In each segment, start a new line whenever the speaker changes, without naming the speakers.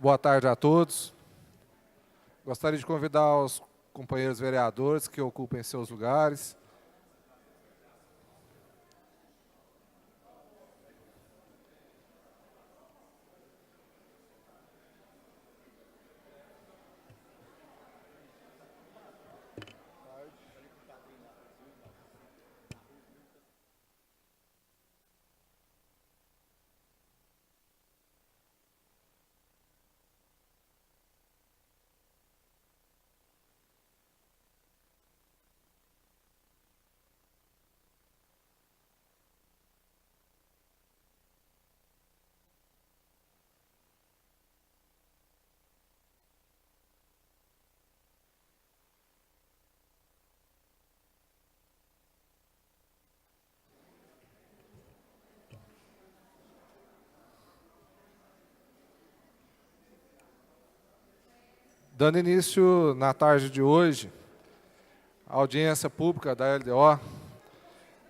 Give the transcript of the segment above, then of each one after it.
Boa tarde a todos. Gostaria de convidar os companheiros vereadores que ocupem seus lugares. Dando início na tarde de hoje, a audiência pública da LDO,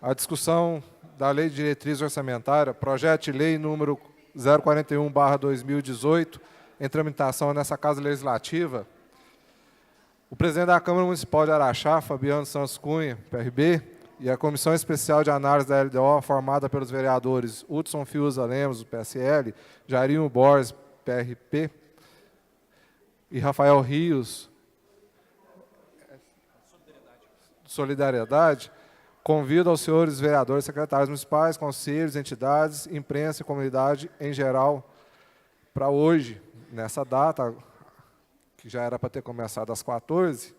a discussão da Lei de Diretriz Orçamentária, projeto de lei número 041/2018, em tramitação nessa Casa Legislativa. O presidente da Câmara Municipal de Araxá, Fabiano Santos Cunha, PRB, e a Comissão Especial de Análise da LDO, formada pelos vereadores Hudson Fiuza Lemos, do PSL, Jairinho Borges, PRP, e Rafael Rios, Solidariedade, convido aos senhores vereadores, secretários municipais, conselhos, entidades, imprensa e comunidade em geral para hoje, nessa data, que já era para ter começado às 14,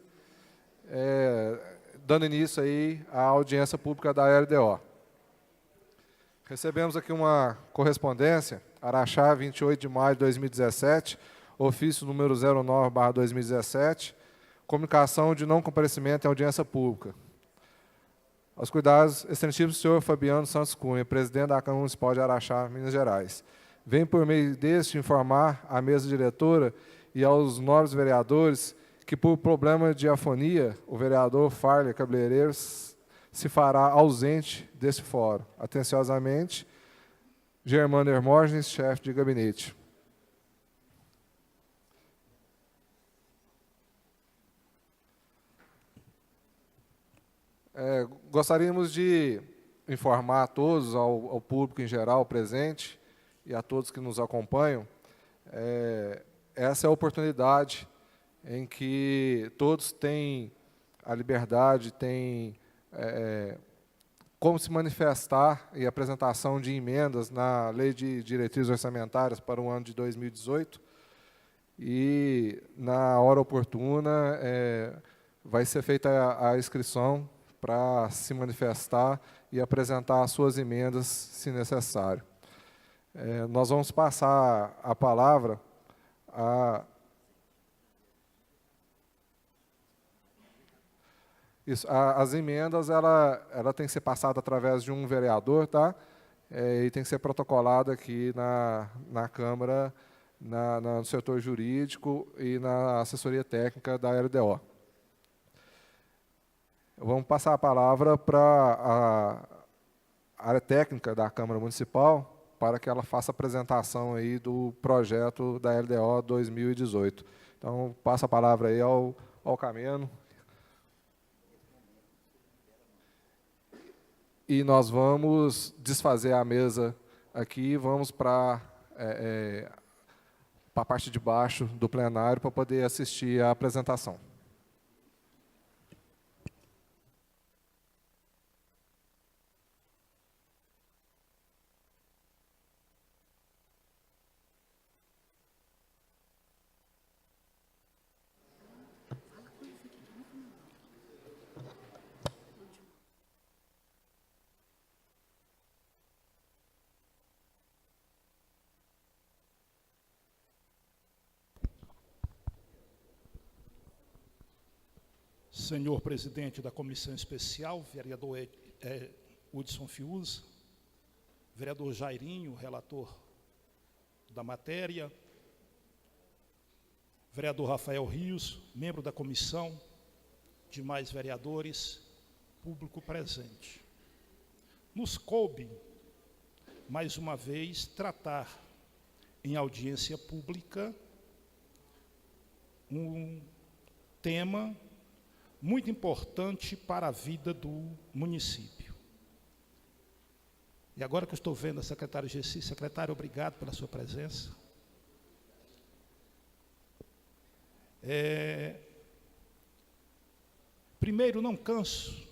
dando início aí à audiência pública da LDO. Recebemos aqui uma correspondência, Araxá, 28 de maio de 2017, ofício número 09/2017, comunicação de não comparecimento em audiência pública. Aos cuidados, excelentíssimo senhor Fabiano Santos Cunha, presidente da Câmara Municipal de Araxá, Minas Gerais. Venho por meio deste informar à mesa diretora e aos nobres vereadores que, por problema de afonia, o vereador Farley Cabeleireiro se fará ausente desse fórum. Atenciosamente, Germano Hermógenes, chefe de gabinete. Gostaríamos de informar a todos, ao público em geral presente e a todos que nos acompanham, essa é a oportunidade em que todos têm a liberdade, têm como se manifestar e apresentação de emendas na Lei de Diretrizes Orçamentárias para o ano de 2018, e, na hora oportuna, vai ser feita a inscrição para se manifestar e apresentar as suas emendas, se necessário. Nós vamos passar a palavra as emendas, ela tem que ser passada através de um vereador, tá? E tem que ser protocolada aqui na Câmara, no setor jurídico e na assessoria técnica da LDO. Vamos passar a palavra para a área técnica da Câmara Municipal, para que ela faça a apresentação aí do projeto da LDO 2018. Então, passo a palavra aí ao Cameno. E nós vamos desfazer a mesa aqui e vamos para a parte de baixo do plenário para poder assistir à apresentação.
Senhor presidente da Comissão Especial, vereador Hudson Fiuza, vereador Jairinho, relator da matéria, vereador Rafael Rios, membro da comissão, demais vereadores, público presente. Nos coube, mais uma vez, tratar em audiência pública um tema muito importante para a vida do município. E agora que eu estou vendo a secretária Gessi, secretária, obrigado pela sua presença. Primeiro, não canso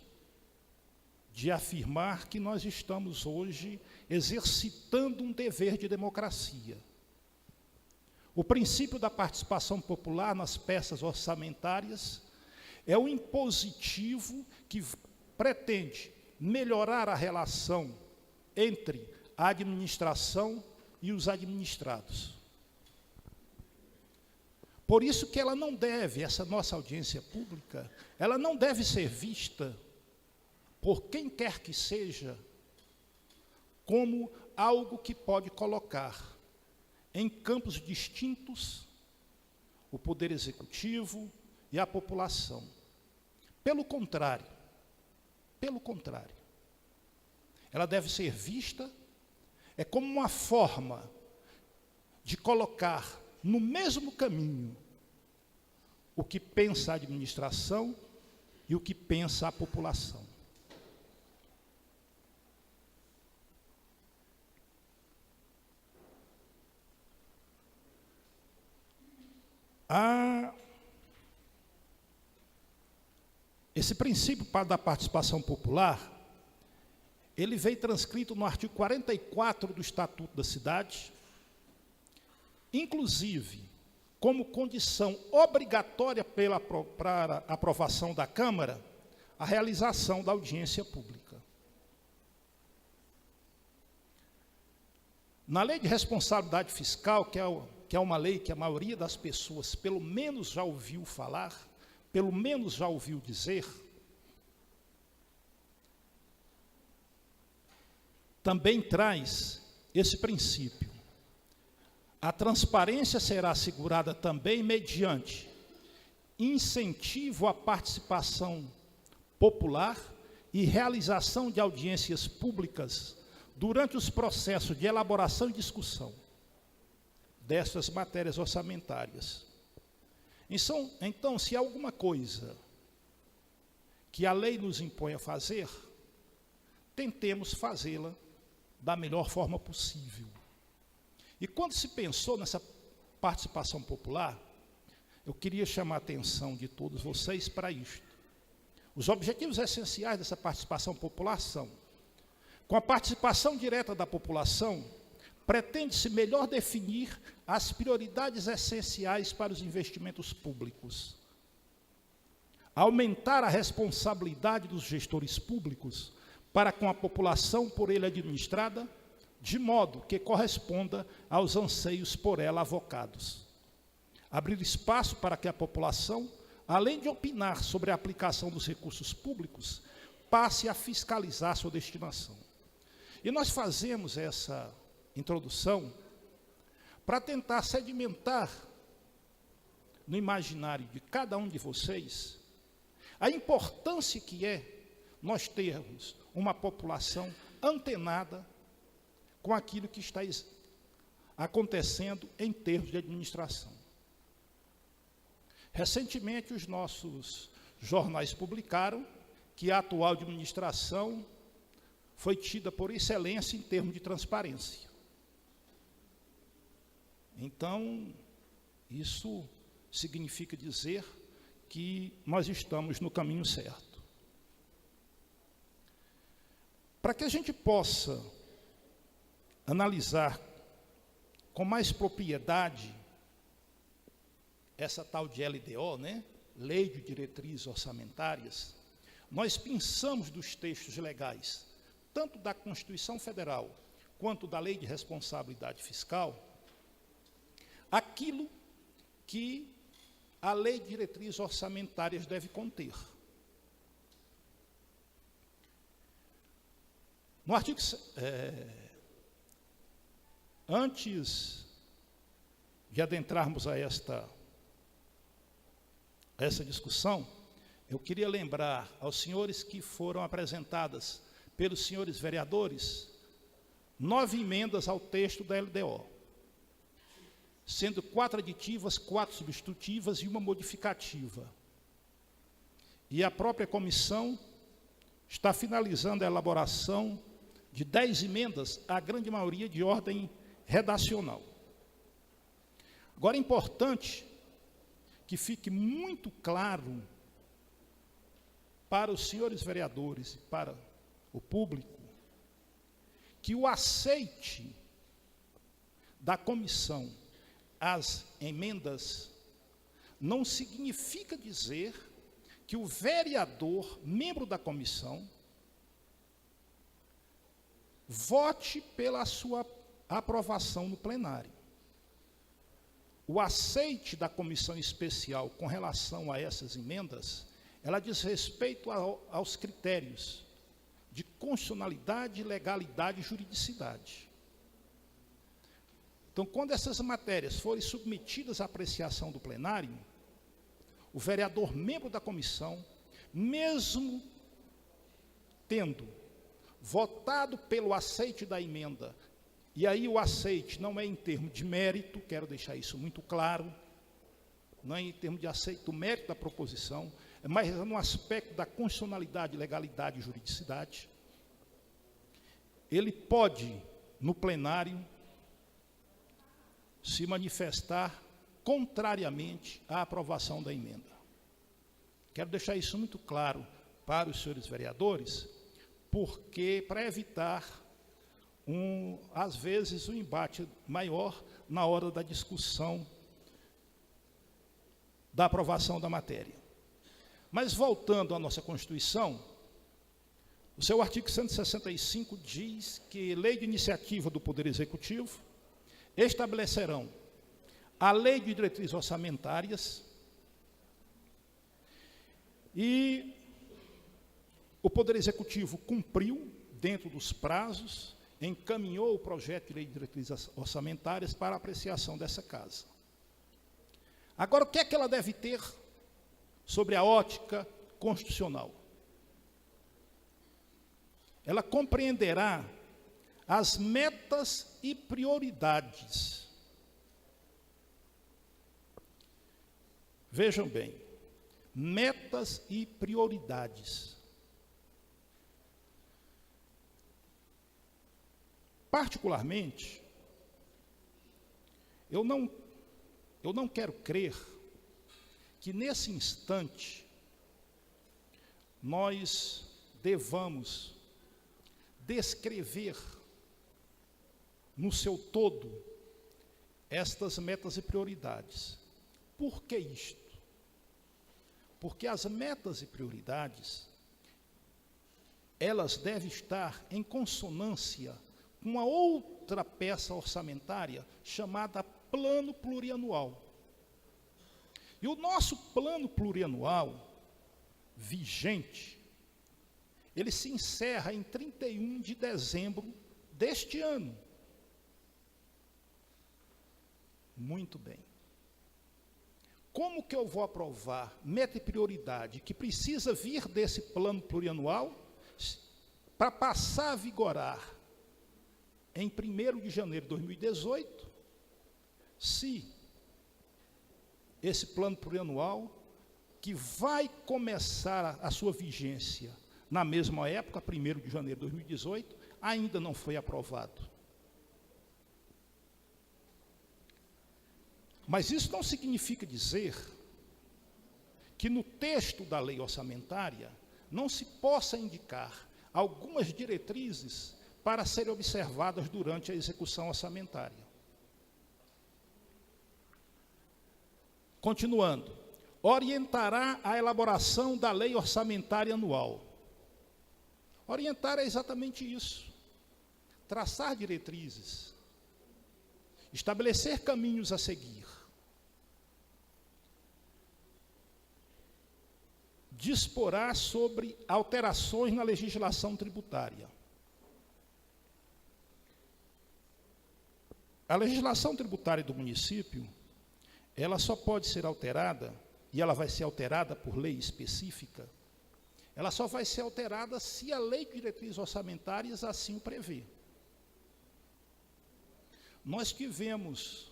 de afirmar que nós estamos hoje exercitando um dever de democracia. O princípio da participação popular nas peças orçamentárias é um impositivo que pretende melhorar a relação entre a administração e os administrados. Por isso que ela não deve, essa nossa audiência pública, ela não deve ser vista por quem quer que seja como algo que pode colocar em campos distintos o poder executivo e a população. Pelo contrário, ela deve ser vista como uma forma de colocar no mesmo caminho o que pensa a administração e o que pensa a população. Esse princípio da participação popular, ele veio transcrito no artigo 44 do Estatuto da Cidade, inclusive como condição obrigatória para aprovação da Câmara, a realização da audiência pública. Na Lei de Responsabilidade Fiscal, que é uma lei que a maioria das pessoas, pelo menos, já ouviu falar, pelo menos já ouviu dizer, também traz esse princípio. A transparência será assegurada também mediante incentivo à participação popular e realização de audiências públicas durante os processos de elaboração e discussão dessas matérias orçamentárias. Então, se há alguma coisa que a lei nos impõe a fazer, tentemos fazê-la da melhor forma possível. E quando se pensou nessa participação popular, eu queria chamar a atenção de todos vocês para isto. Os objetivos essenciais dessa participação popular são: com a participação direta da população, pretende-se melhor definir as prioridades essenciais para os investimentos públicos, aumentar a responsabilidade dos gestores públicos para com a população por ele administrada, de modo que corresponda aos anseios por ela avocados, abrir espaço para que a população, além de opinar sobre a aplicação dos recursos públicos, passe a fiscalizar sua destinação. E nós fazemos essa introdução para tentar sedimentar no imaginário de cada um de vocês a importância que é nós termos uma população antenada com aquilo que está acontecendo em termos de administração. Recentemente, os nossos jornais publicaram que a atual administração foi tida por excelência em termos de transparência. Então, isso significa dizer que nós estamos no caminho certo. Para que a gente possa analisar com mais propriedade essa tal de LDO, Lei de Diretrizes Orçamentárias, nós pensamos dos textos legais, tanto da Constituição Federal quanto da Lei de Responsabilidade Fiscal, aquilo que a Lei de Diretrizes Orçamentárias deve conter. No artigo... Antes de adentrarmos a essa discussão, eu queria lembrar aos senhores que foram apresentadas pelos senhores vereadores 9 emendas ao texto da LDO. sendo 4 aditivas, 4 substitutivas e 1 modificativa. E a própria comissão está finalizando a elaboração de 10 emendas, a grande maioria de ordem redacional. Agora é importante que fique muito claro para os senhores vereadores e para o público que o aceite da comissão às emendas não significa dizer que o vereador, membro da comissão, vote pela sua aprovação no plenário. O aceite da comissão especial com relação a essas emendas, ela diz respeito aos critérios de constitucionalidade, legalidade e juridicidade. Então, quando essas matérias forem submetidas à apreciação do plenário, o vereador membro da comissão, mesmo tendo votado pelo aceite da emenda, e aí o aceite não é em termos de mérito, quero deixar isso muito claro, não é em termos de aceite do mérito da proposição, mas no aspecto da constitucionalidade, legalidade e juridicidade, ele pode, no plenário, se manifestar contrariamente à aprovação da emenda. Quero deixar isso muito claro para os senhores vereadores, porque para evitar, às vezes, um embate maior na hora da discussão da aprovação da matéria. Mas, voltando à nossa Constituição, o seu artigo 165 diz que lei de iniciativa do Poder Executivo estabelecerão a lei de diretrizes orçamentárias e o Poder Executivo cumpriu, dentro dos prazos, encaminhou o projeto de lei de diretrizes orçamentárias para a apreciação dessa casa. Agora, o que é que ela deve ter sobre a ótica constitucional? Ela compreenderá as metas e prioridades. Vejam bem, metas e prioridades. Particularmente, eu não quero crer que nesse instante nós devamos descrever no seu todo estas metas e prioridades. Por que isto? Porque as metas e prioridades, elas devem estar em consonância com uma outra peça orçamentária chamada Plano Plurianual. E o nosso Plano Plurianual vigente, ele se encerra em 31 de dezembro deste ano. Muito bem. Como que eu vou aprovar meta e prioridade que precisa vir desse plano plurianual para passar a vigorar em 1º de janeiro de 2018, se esse plano plurianual, que vai começar a sua vigência na mesma época, 1º de janeiro de 2018, ainda não foi aprovado? Mas isso não significa dizer que no texto da lei orçamentária não se possa indicar algumas diretrizes para serem observadas durante a execução orçamentária. Continuando, orientará a elaboração da lei orçamentária anual. Orientar é exatamente isso, traçar diretrizes, estabelecer caminhos a seguir, disporá sobre alterações na legislação tributária. A legislação tributária do município, ela só pode ser alterada, e ela vai ser alterada por lei específica, ela só vai ser alterada se a lei de diretrizes orçamentárias assim o prevê. Nós tivemos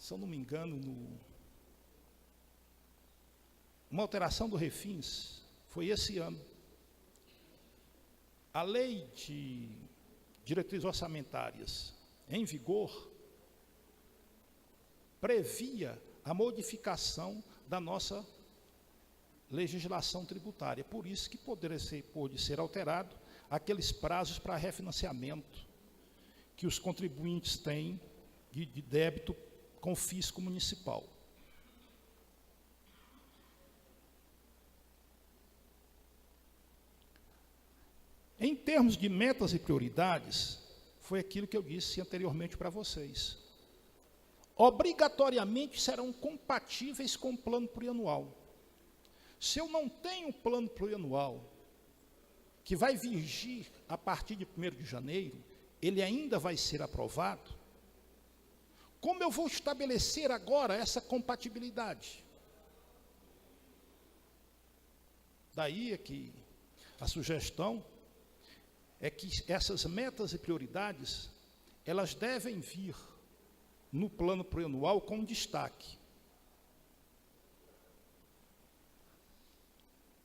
se eu não me engano, uma alteração do Refins, foi esse ano. A lei de diretrizes orçamentárias em vigor previa a modificação da nossa legislação tributária. Por isso que pôde ser alterado aqueles prazos para refinanciamento que os contribuintes têm de débito com o fisco municipal. Em termos de metas e prioridades, foi aquilo que eu disse anteriormente para vocês. Obrigatoriamente serão compatíveis com o plano plurianual. Se eu não tenho um plano plurianual que vai vigir a partir de 1º de janeiro, ele ainda vai ser aprovado, como eu vou estabelecer agora essa compatibilidade? Daí é que a sugestão é que essas metas e prioridades, elas devem vir no plano plurianual com destaque.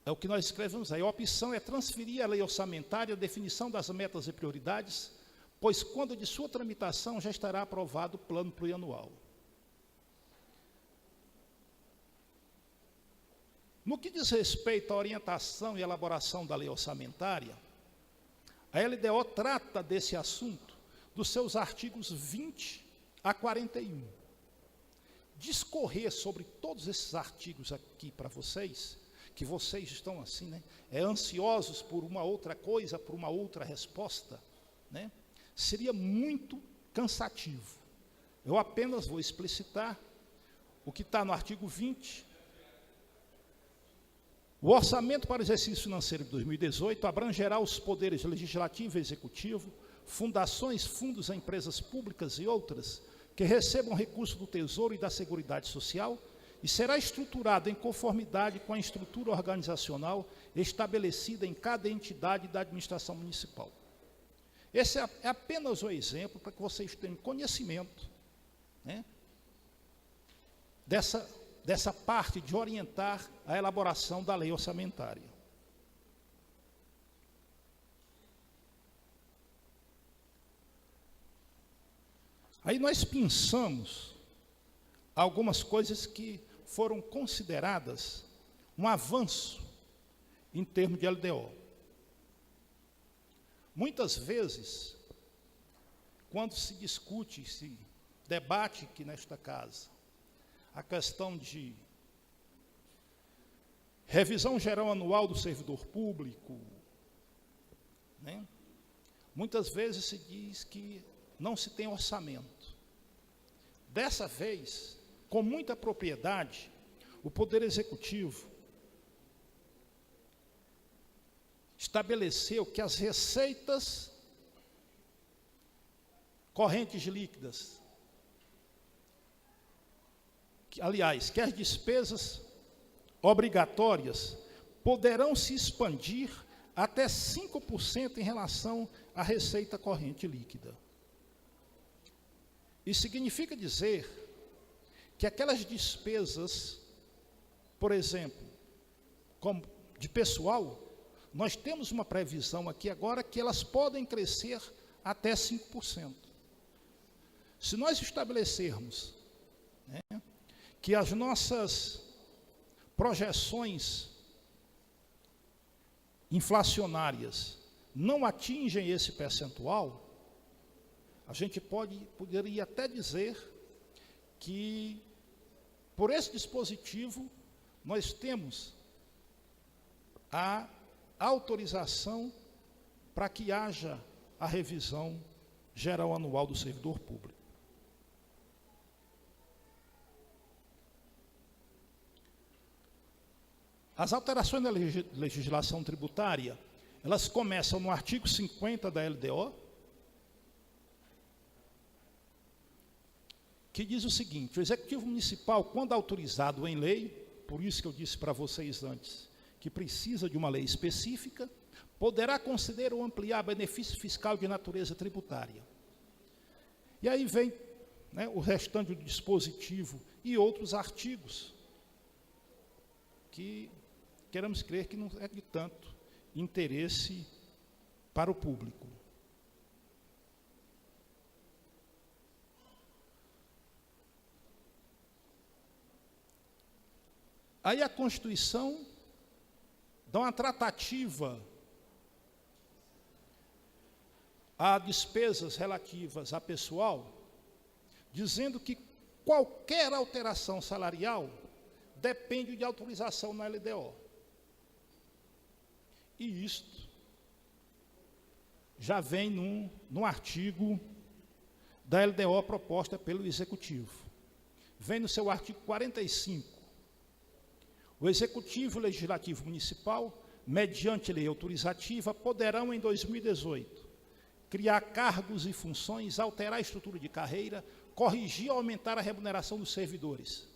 É o que nós escrevemos aí. A opção é transferir à lei orçamentária a definição das metas e prioridades, pois quando de sua tramitação já estará aprovado o plano plurianual. No que diz respeito à orientação e elaboração da lei orçamentária, a LDO trata desse assunto dos seus artigos 20 a 41. Discorrer sobre todos esses artigos aqui para vocês, que vocês estão assim, né, ansiosos por uma outra coisa, por uma outra resposta, né, seria muito cansativo. Eu apenas vou explicitar o que está no artigo 20. O orçamento para o exercício financeiro de 2018 abrangerá os poderes legislativo e executivo, fundações, fundos a empresas públicas e outras que recebam recursos do Tesouro e da Seguridade Social e será estruturado em conformidade com a estrutura organizacional estabelecida em cada entidade da administração municipal. Esse é apenas um exemplo para que vocês tenham conhecimento, né, dessa parte de orientar a elaboração da lei orçamentária. Aí nós pensamos algumas coisas que foram consideradas um avanço em termos de LDO. Muitas vezes, quando se discute, se debate aqui nesta casa, a questão de revisão geral anual do servidor público, né? Muitas vezes se diz que não se tem orçamento. Dessa vez, com muita propriedade, o Poder Executivo estabeleceu que as receitas correntes líquidas, aliás, que as despesas obrigatórias poderão se expandir até 5% em relação à receita corrente líquida. Isso significa dizer que aquelas despesas, por exemplo, como de pessoal, nós temos uma previsão aqui agora que elas podem crescer até 5%. Se nós estabelecermos, né, que as nossas projeções inflacionárias não atingem esse percentual, a gente poderia até dizer que, por esse dispositivo, nós temos a autorização para que haja a revisão geral anual do servidor público. As alterações da legislação tributária, elas começam no artigo 50 da LDO, que diz o seguinte: o Executivo Municipal, quando autorizado em lei, por isso que eu disse para vocês antes, que precisa de uma lei específica, poderá conceder ou ampliar benefício fiscal de natureza tributária. E aí vem né, o restante do dispositivo e outros artigos que queremos crer que não é de tanto interesse para o público. Aí a Constituição dá uma tratativa a despesas relativas a pessoal, dizendo que qualquer alteração salarial depende de autorização na LDO. E isto já vem num artigo da LDO proposta pelo Executivo. Vem no seu artigo 45. O Executivo e o Legislativo Municipal, mediante lei autorizativa, poderão, em 2018, criar cargos e funções, alterar a estrutura de carreira, corrigir ou aumentar a remuneração dos servidores,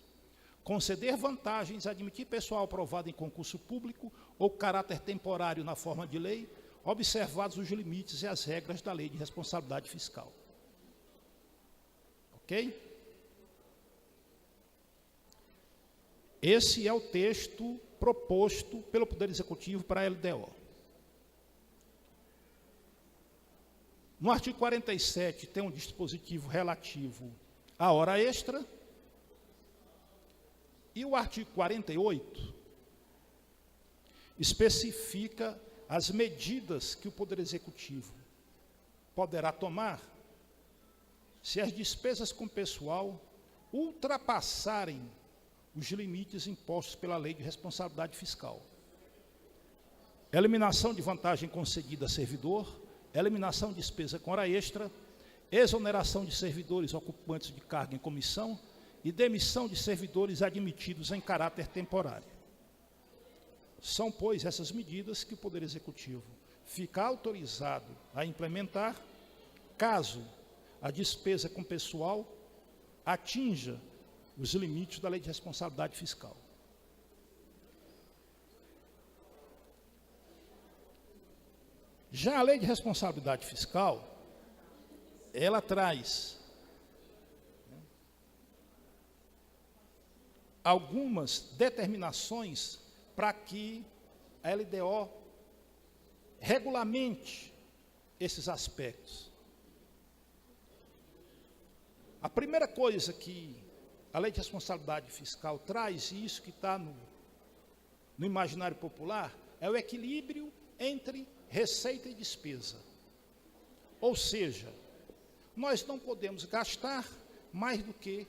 conceder vantagens, admitir pessoal aprovado em concurso público ou caráter temporário na forma de lei, observados os limites e as regras da Lei de Responsabilidade Fiscal. Ok? Esse é o texto proposto pelo Poder Executivo para a LDO. No artigo 47 tem um dispositivo relativo à hora extra, e o artigo 48 especifica as medidas que o Poder Executivo poderá tomar se as despesas com pessoal ultrapassarem os limites impostos pela Lei de Responsabilidade Fiscal. Eliminação de vantagem concedida a servidor, eliminação de despesa com hora extra, exoneração de servidores ocupantes de cargo em comissão e demissão de servidores admitidos em caráter temporário. São, pois, essas medidas que o Poder Executivo fica autorizado a implementar caso a despesa com pessoal atinja os limites da Lei de Responsabilidade Fiscal. Já a Lei de Responsabilidade Fiscal, ela traz algumas determinações para que a LDO regulamente esses aspectos. A primeira coisa que a Lei de Responsabilidade Fiscal traz, e isso que está no imaginário popular, é o equilíbrio entre receita e despesa. Ou seja, nós não podemos gastar mais do que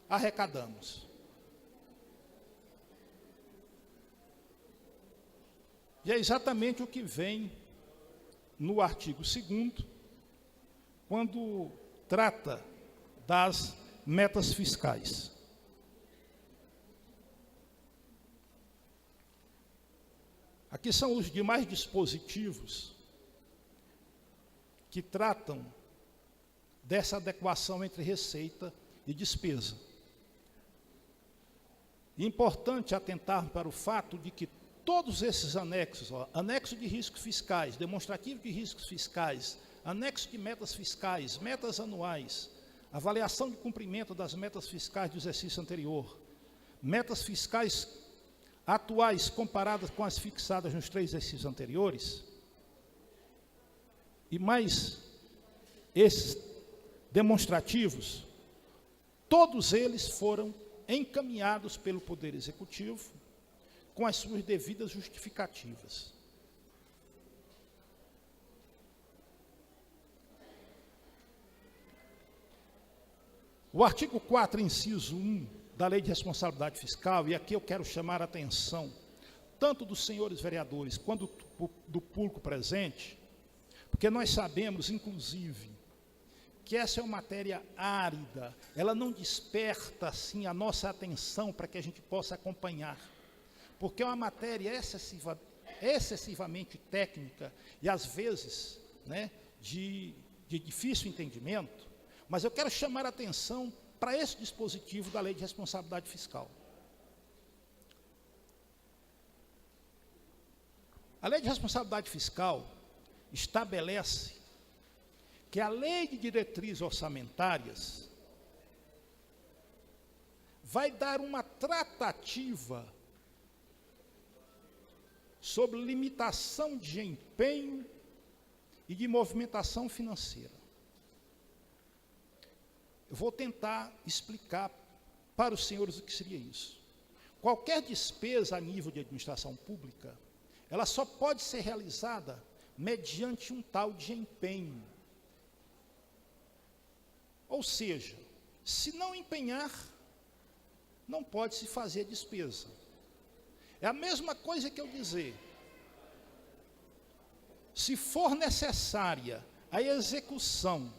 arrecadamos. E é exatamente o que vem no artigo 2º, quando trata das metas fiscais. Aqui são os demais dispositivos que tratam dessa adequação entre receita e despesa. É importante atentar para o fato de que todos esses anexos, anexo de riscos fiscais, demonstrativo de riscos fiscais, anexo de metas fiscais, metas anuais, avaliação de cumprimento das metas fiscais do exercício anterior, metas fiscais atuais comparadas com as fixadas nos 3 exercícios anteriores, e mais esses demonstrativos, todos eles foram encaminhados pelo Poder Executivo com as suas devidas justificativas. O artigo 4, inciso 1, da Lei de Responsabilidade Fiscal, e aqui eu quero chamar a atenção, tanto dos senhores vereadores, quanto do público presente, porque nós sabemos, inclusive, que essa é uma matéria árida, ela não desperta, assim, a nossa atenção para que a gente possa acompanhar, porque é uma matéria excessivamente técnica e, às vezes, né, de difícil entendimento. Mas eu quero chamar a atenção para esse dispositivo da Lei de Responsabilidade Fiscal. A Lei de Responsabilidade Fiscal estabelece que a Lei de Diretrizes Orçamentárias vai dar uma tratativa sobre limitação de empenho e de movimentação financeira. Eu vou tentar explicar para os senhores o que seria isso. Qualquer despesa a nível de administração pública, ela só pode ser realizada mediante um tal de empenho. Ou seja, se não empenhar, não pode se fazer despesa. É a mesma coisa que eu dizer, se for necessária a execução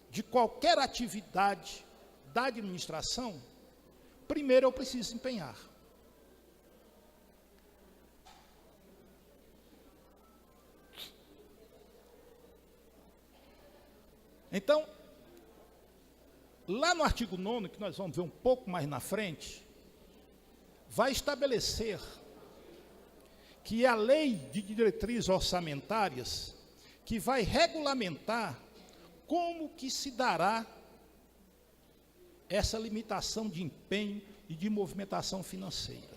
de qualquer atividade da administração, primeiro eu preciso empenhar. Então, lá no artigo 9º, que nós vamos ver um pouco mais na frente, vai estabelecer que a lei de diretrizes orçamentárias que vai regulamentar como que se dará essa limitação de empenho e de movimentação financeira.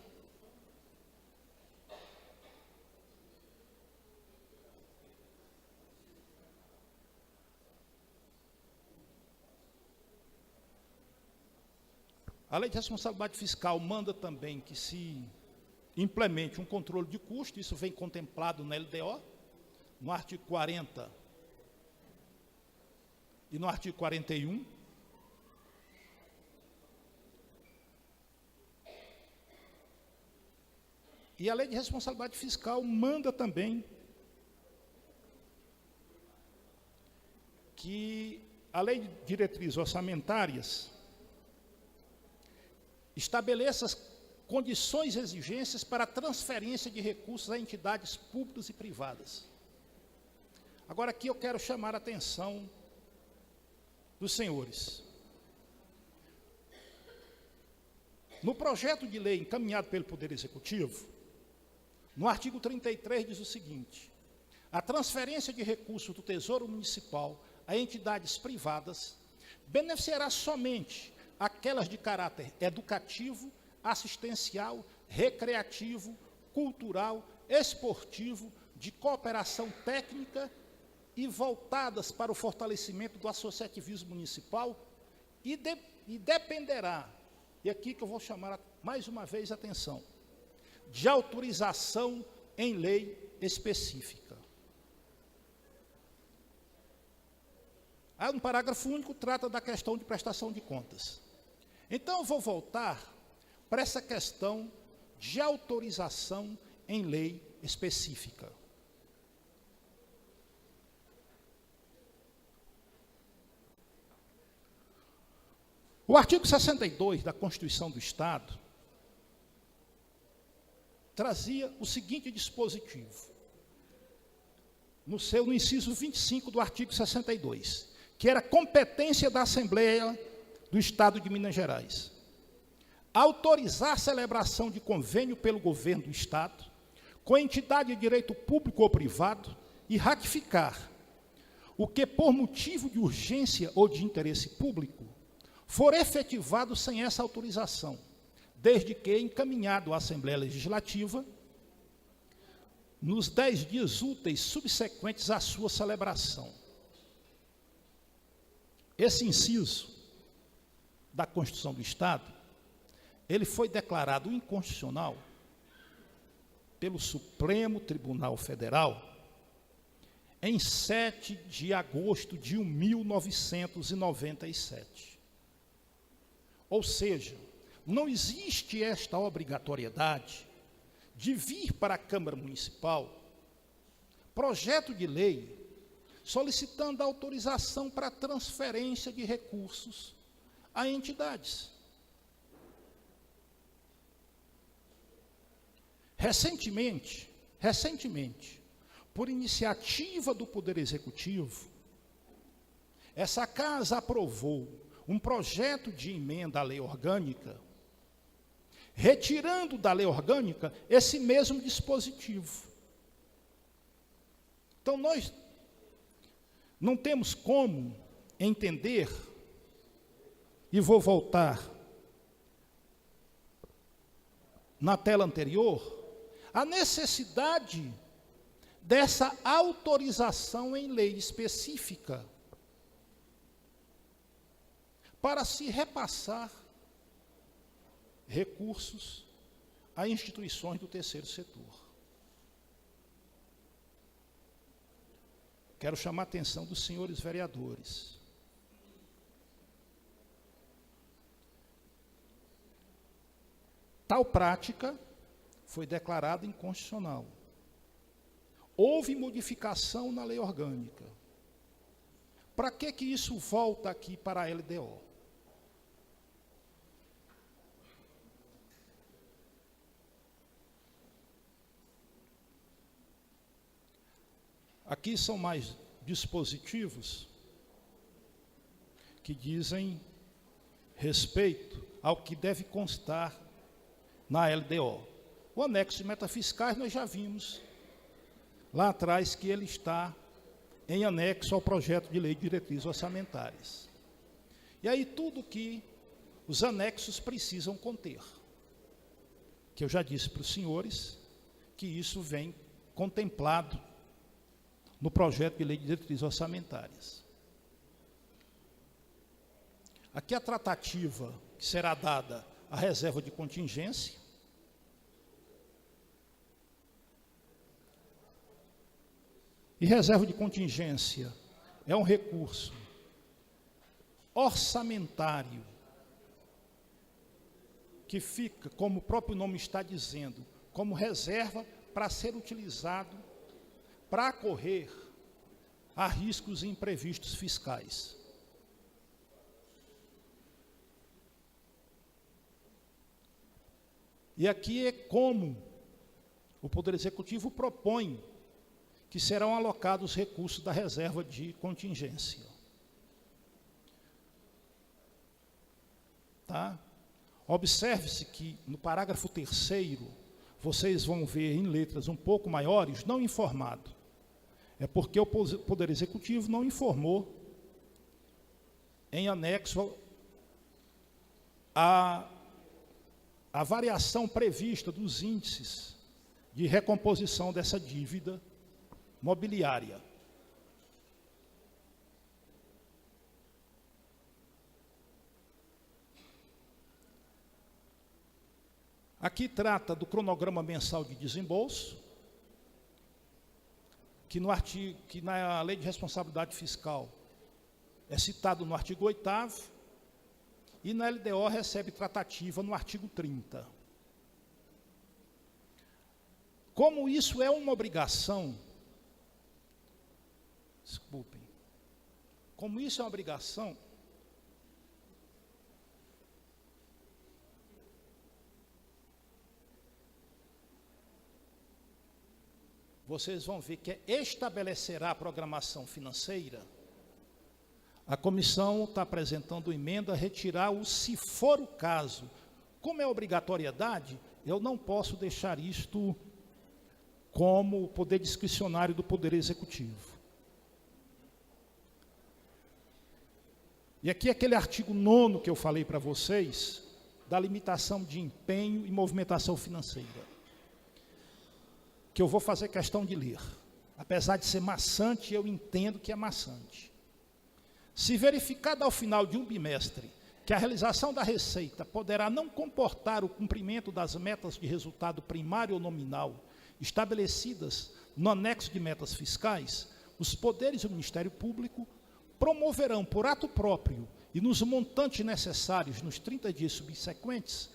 A lei de responsabilidade fiscal manda também que se implemente um controle de custo, isso vem contemplado na LDO, no artigo 40 e no artigo 41. E a lei de responsabilidade fiscal manda também que a lei de diretrizes orçamentárias estabeleça as condições e exigências para a transferência de recursos a entidades públicas e privadas. Agora, aqui eu quero chamar a atenção dos senhores. No projeto de lei encaminhado pelo Poder Executivo, no artigo 33 diz o seguinte: a transferência de recursos do Tesouro Municipal a entidades privadas beneficiará somente aquelas de caráter educativo, assistencial, recreativo, cultural, esportivo, de cooperação técnica e voltadas para o fortalecimento do associativismo municipal e dependerá, e aqui que eu vou chamar mais uma vez a atenção, de autorização em lei específica. Aí, no parágrafo único, trata da questão de prestação de contas. Então, eu vou voltar para essa questão de autorização em lei específica. O artigo 62 da Constituição do Estado trazia o seguinte dispositivo, no inciso 25 do artigo 62, que era competência da Assembleia do Estado de Minas Gerais autorizar a celebração de convênio pelo governo do Estado com entidade de direito público ou privado e ratificar o que, por motivo de urgência ou de interesse público, for efetivado sem essa autorização, desde que encaminhado à Assembleia Legislativa nos 10 dias úteis subsequentes à sua celebração. Esse inciso da Constituição do Estado, ele foi declarado inconstitucional pelo Supremo Tribunal Federal em 7 de agosto de 1997. Ou seja, não existe esta obrigatoriedade de vir para a Câmara Municipal projeto de lei solicitando autorização para transferência de recursos a entidades. Recentemente, por iniciativa do Poder Executivo, essa casa aprovou um projeto de emenda à lei orgânica, retirando da lei orgânica esse mesmo dispositivo. Então, nós não temos como entender, e vou voltar na tela anterior, a necessidade dessa autorização em lei específica para se repassar recursos a instituições do terceiro setor. Quero chamar a atenção dos senhores vereadores. Tal prática foi declarada inconstitucional. Houve modificação na lei orgânica. Para que isso volta aqui para a LDO? Aqui são mais dispositivos que dizem respeito ao que deve constar na LDO. O anexo de metas fiscais nós já vimos lá atrás que ele está em anexo ao projeto de lei de diretrizes orçamentárias. E aí tudo que os anexos precisam conter, que eu já disse para os senhores, que isso vem contemplado no projeto de lei de diretrizes orçamentárias. Aqui a tratativa que será dada à reserva de contingência. E reserva de contingência é um recurso orçamentário que fica, como o próprio nome está dizendo, como reserva para ser utilizado para correr a riscos imprevistos fiscais. E aqui é como o Poder Executivo propõe que serão alocados recursos da reserva de contingência. Tá? Observe-se que no parágrafo 3º, vocês vão ver em letras um pouco maiores, não informado. É porque o Poder Executivo não informou em anexo a variação prevista dos índices de recomposição dessa dívida mobiliária. Aqui trata do cronograma mensal de desembolso, que na Lei de Responsabilidade Fiscal é citado no artigo 8º e na LDO recebe tratativa no artigo 30. Como isso é uma obrigação, desculpem, como isso é uma obrigação, vocês vão ver que estabelecerá a programação financeira. A comissão está apresentando emenda a retirar o se for o caso. Como é obrigatoriedade, eu não posso deixar isto como poder discricionário do Poder Executivo. E aqui aquele artigo 9º que eu falei para vocês, da limitação de empenho e movimentação financeira, que eu vou fazer questão de ler. Apesar de ser maçante, eu entendo que é maçante. Se verificado ao final de um bimestre que a realização da receita poderá não comportar o cumprimento das metas de resultado primário ou nominal estabelecidas no anexo de metas fiscais, os poderes do Ministério Público promoverão por ato próprio e nos montantes necessários nos 30 dias subsequentes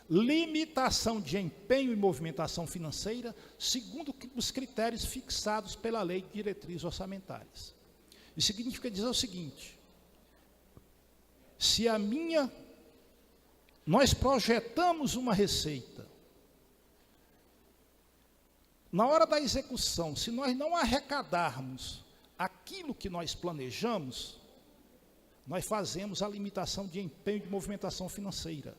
limitação de empenho e movimentação financeira segundo os critérios fixados pela Lei de Diretrizes Orçamentárias. Isso significa dizer o seguinte: se nós projetamos uma receita, na hora da execução, se nós não arrecadarmos aquilo que nós planejamos, nós fazemos a limitação de empenho e de movimentação financeira,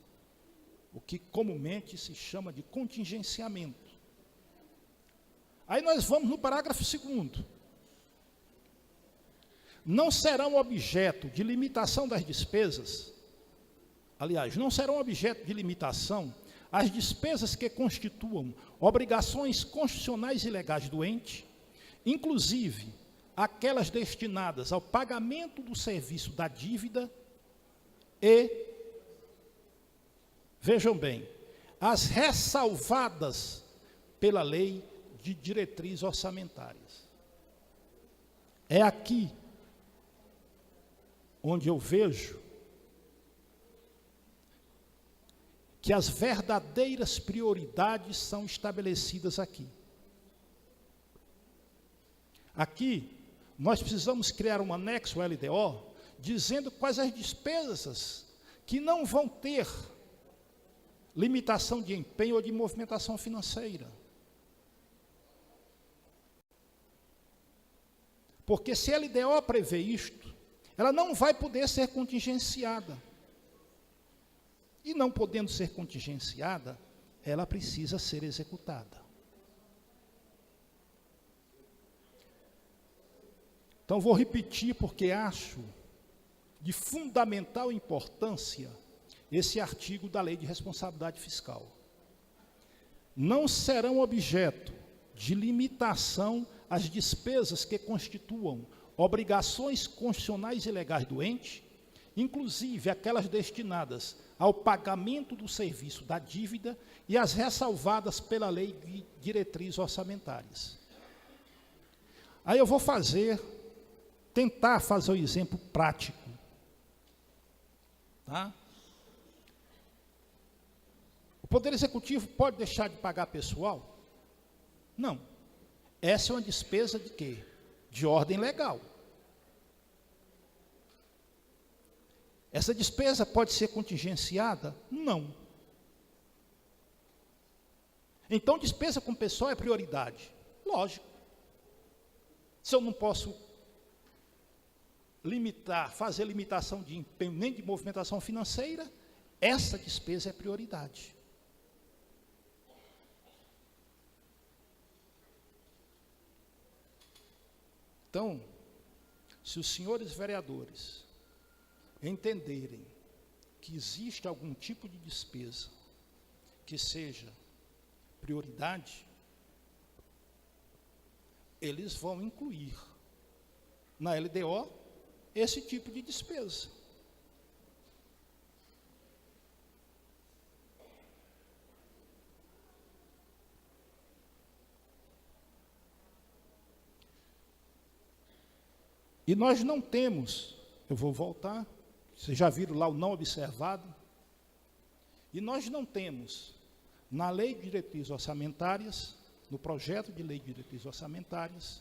o que comumente se chama de contingenciamento. Aí nós vamos no parágrafo 2º. Não serão objeto de limitação das despesas, aliás, não serão objeto de limitação as despesas que constituam obrigações constitucionais e legais do ente, inclusive aquelas destinadas ao pagamento do serviço da dívida e, vejam bem, as ressalvadas pela lei de diretrizes orçamentárias. É aqui onde eu vejo que as verdadeiras prioridades são estabelecidas aqui. Aqui, nós precisamos criar um anexo ao LDO, dizendo quais as despesas que não vão ter limitação de empenho ou de movimentação financeira. Porque se a LDO prevê isto, ela não vai poder ser contingenciada. E não podendo ser contingenciada, ela precisa ser executada. Então, vou repetir porque acho de fundamental importância esse artigo da Lei de Responsabilidade Fiscal. Não serão objeto de limitação as despesas que constituam obrigações constitucionais e legais do ente, inclusive aquelas destinadas ao pagamento do serviço da dívida e as ressalvadas pela lei de diretrizes orçamentárias. Aí eu vou tentar fazer um exemplo prático. Tá? O Poder Executivo pode deixar de pagar pessoal? Não. Essa é uma despesa de quê? De ordem legal. Essa despesa pode ser contingenciada? Não. Então, despesa com pessoal é prioridade? Lógico. Se eu não posso fazer limitação de empenho nem de movimentação financeira, essa despesa é prioridade. Então, se os senhores vereadores entenderem que existe algum tipo de despesa que seja prioridade, eles vão incluir na LDO esse tipo de despesa. E nós não temos, eu vou voltar, vocês já viram lá o não observado, e nós não temos na Lei de Diretrizes Orçamentárias, no projeto de Lei de Diretrizes Orçamentárias,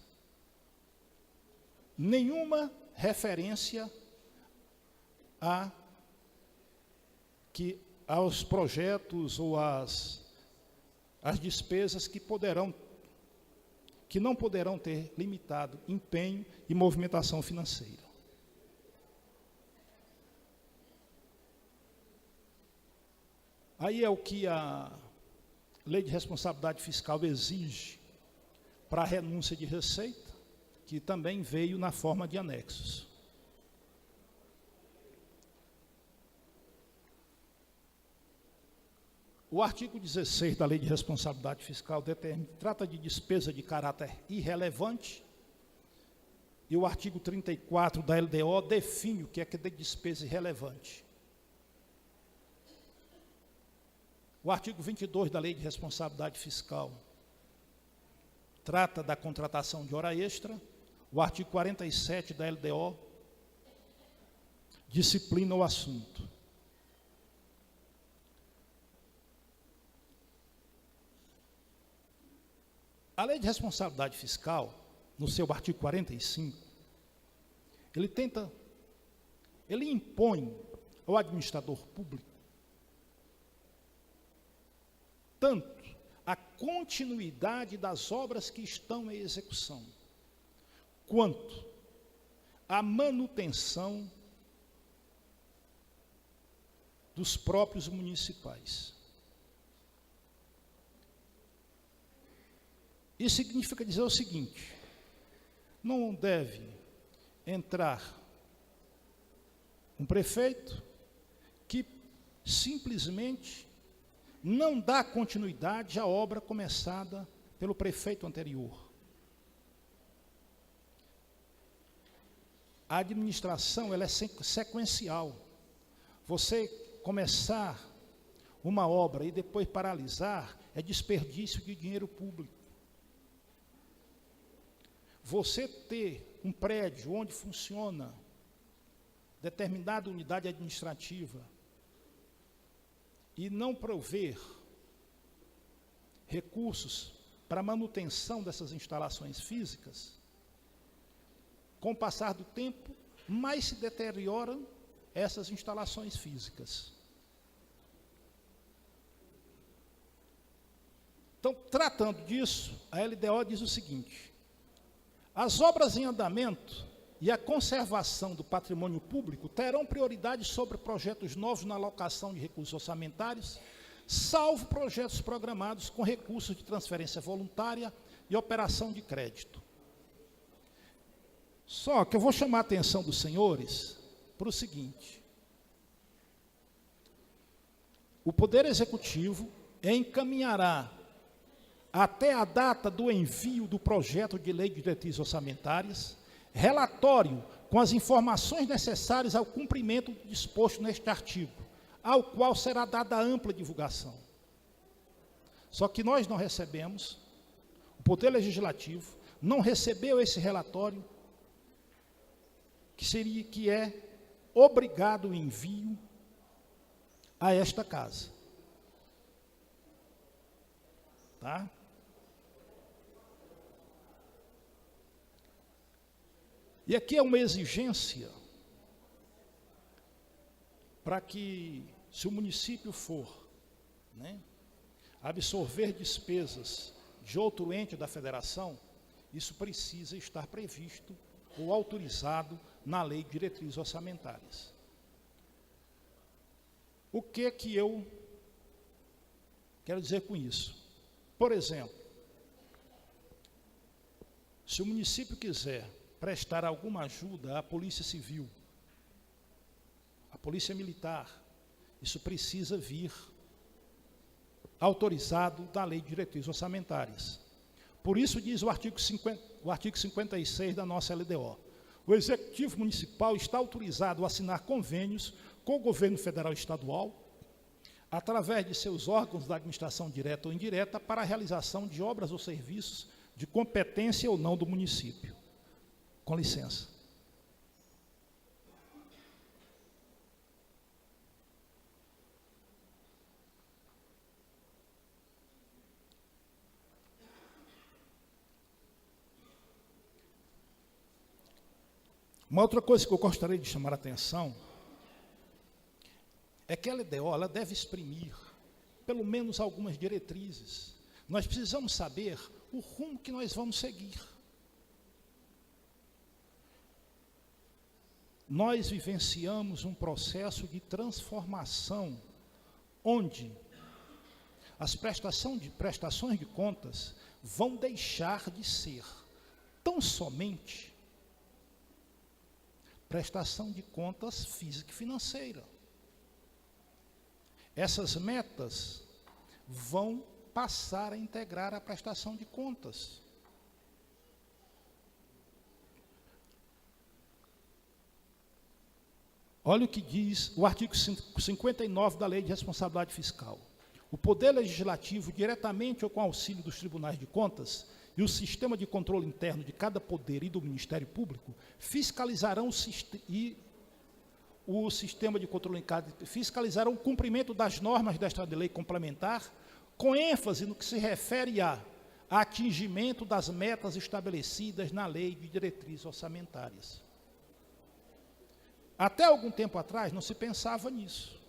nenhuma referência aos projetos ou às despesas que não poderão ter limitado empenho e movimentação financeira. Aí é o que a Lei de Responsabilidade Fiscal exige para a renúncia de receita, que também veio na forma de anexos. O artigo 16 da Lei de Responsabilidade Fiscal trata de despesa de caráter irrelevante, e o artigo 34 da LDO define o que é despesa irrelevante. O artigo 22 da Lei de Responsabilidade Fiscal trata da contratação de hora extra. O artigo 47 da LDO disciplina o assunto. A Lei de Responsabilidade Fiscal, no seu artigo 45, ele impõe ao administrador público tanto a continuidade das obras que estão em execução, quanto a manutenção dos próprios municipais. Isso significa dizer o seguinte: não deve entrar um prefeito que simplesmente não dá continuidade à obra começada pelo prefeito anterior. A administração ela é sequencial. Você começar uma obra e depois paralisar é desperdício de dinheiro público. Você ter um prédio onde funciona determinada unidade administrativa e não prover recursos para a manutenção dessas instalações físicas, com o passar do tempo, mais se deterioram essas instalações físicas. Então, tratando disso, a LDO diz o seguinte: as obras em andamento e a conservação do patrimônio público terão prioridade sobre projetos novos na alocação de recursos orçamentários, salvo projetos programados com recursos de transferência voluntária e operação de crédito. Só que eu vou chamar a atenção dos senhores para o seguinte: o Poder Executivo encaminhará, até a data do envio do projeto de lei de diretrizes orçamentárias, relatório com as informações necessárias ao cumprimento do disposto neste artigo, ao qual será dada ampla divulgação. Só que nós não recebemos, o Poder Legislativo não recebeu esse relatório, que é obrigado o envio a esta casa. Tá? E aqui é uma exigência para que, se o município for, né, absorver despesas de outro ente da federação, isso precisa estar previsto ou autorizado na Lei de Diretrizes Orçamentárias. O que eu quero dizer com isso? Por exemplo, se o município quiser prestar alguma ajuda à Polícia Civil, à Polícia Militar, isso precisa vir autorizado da Lei de Diretrizes Orçamentárias. Por isso diz o artigo 56 da nossa LDO. O Executivo Municipal está autorizado a assinar convênios com o Governo Federal e Estadual, através de seus órgãos da administração direta ou indireta, para a realização de obras ou serviços de competência ou não do município. Com licença. Uma outra coisa que eu gostaria de chamar a atenção é que a LDO ela deve exprimir pelo menos algumas diretrizes. Nós precisamos saber o rumo que nós vamos seguir. Nós vivenciamos um processo de transformação, onde as prestações de contas vão deixar de ser tão somente prestação de contas física e financeira. Essas metas vão passar a integrar a prestação de contas. Olha o que diz o artigo 59 da Lei de Responsabilidade Fiscal. O Poder Legislativo, diretamente ou com auxílio dos tribunais de contas, e o sistema de controle interno de cada poder e do Ministério Público, fiscalizarão fiscalizarão o cumprimento das normas desta lei complementar, com ênfase no que se refere a atingimento das metas estabelecidas na Lei de Diretrizes Orçamentárias. Até algum tempo atrás não se pensava nisso.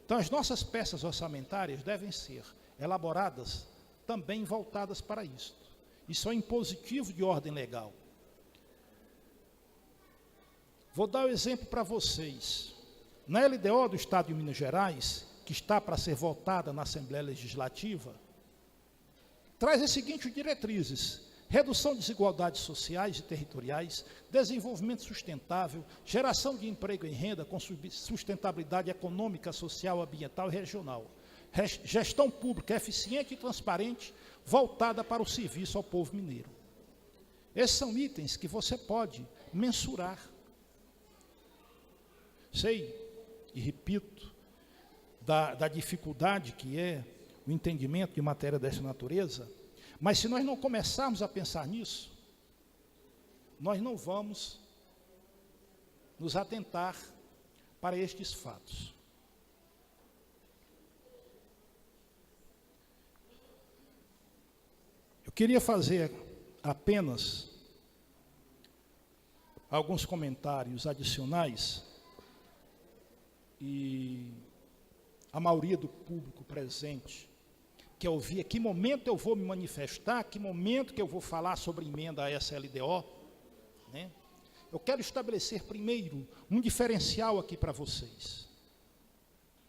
Então, as nossas peças orçamentárias devem ser elaboradas também voltadas para isso. Isso é um impositivo de ordem legal. Vou dar um exemplo para vocês. Na LDO do Estado de Minas Gerais, que está para ser votada na Assembleia Legislativa, traz as seguintes diretrizes: redução de desigualdades sociais e territoriais, desenvolvimento sustentável, geração de emprego e renda com sustentabilidade econômica, social, ambiental e regional, gestão pública eficiente e transparente, voltada para o serviço ao povo mineiro. Esses são itens que você pode mensurar. Sei, e repito, da dificuldade que é o entendimento de matéria dessa natureza, mas se nós não começarmos a pensar nisso, nós não vamos nos atentar para estes fatos. Eu queria fazer apenas alguns comentários adicionais, e a maioria do público presente quer ouvir a que momento eu vou me manifestar, que momento que eu vou falar sobre emenda à SLDO, né? Eu quero estabelecer primeiro um diferencial aqui para vocês,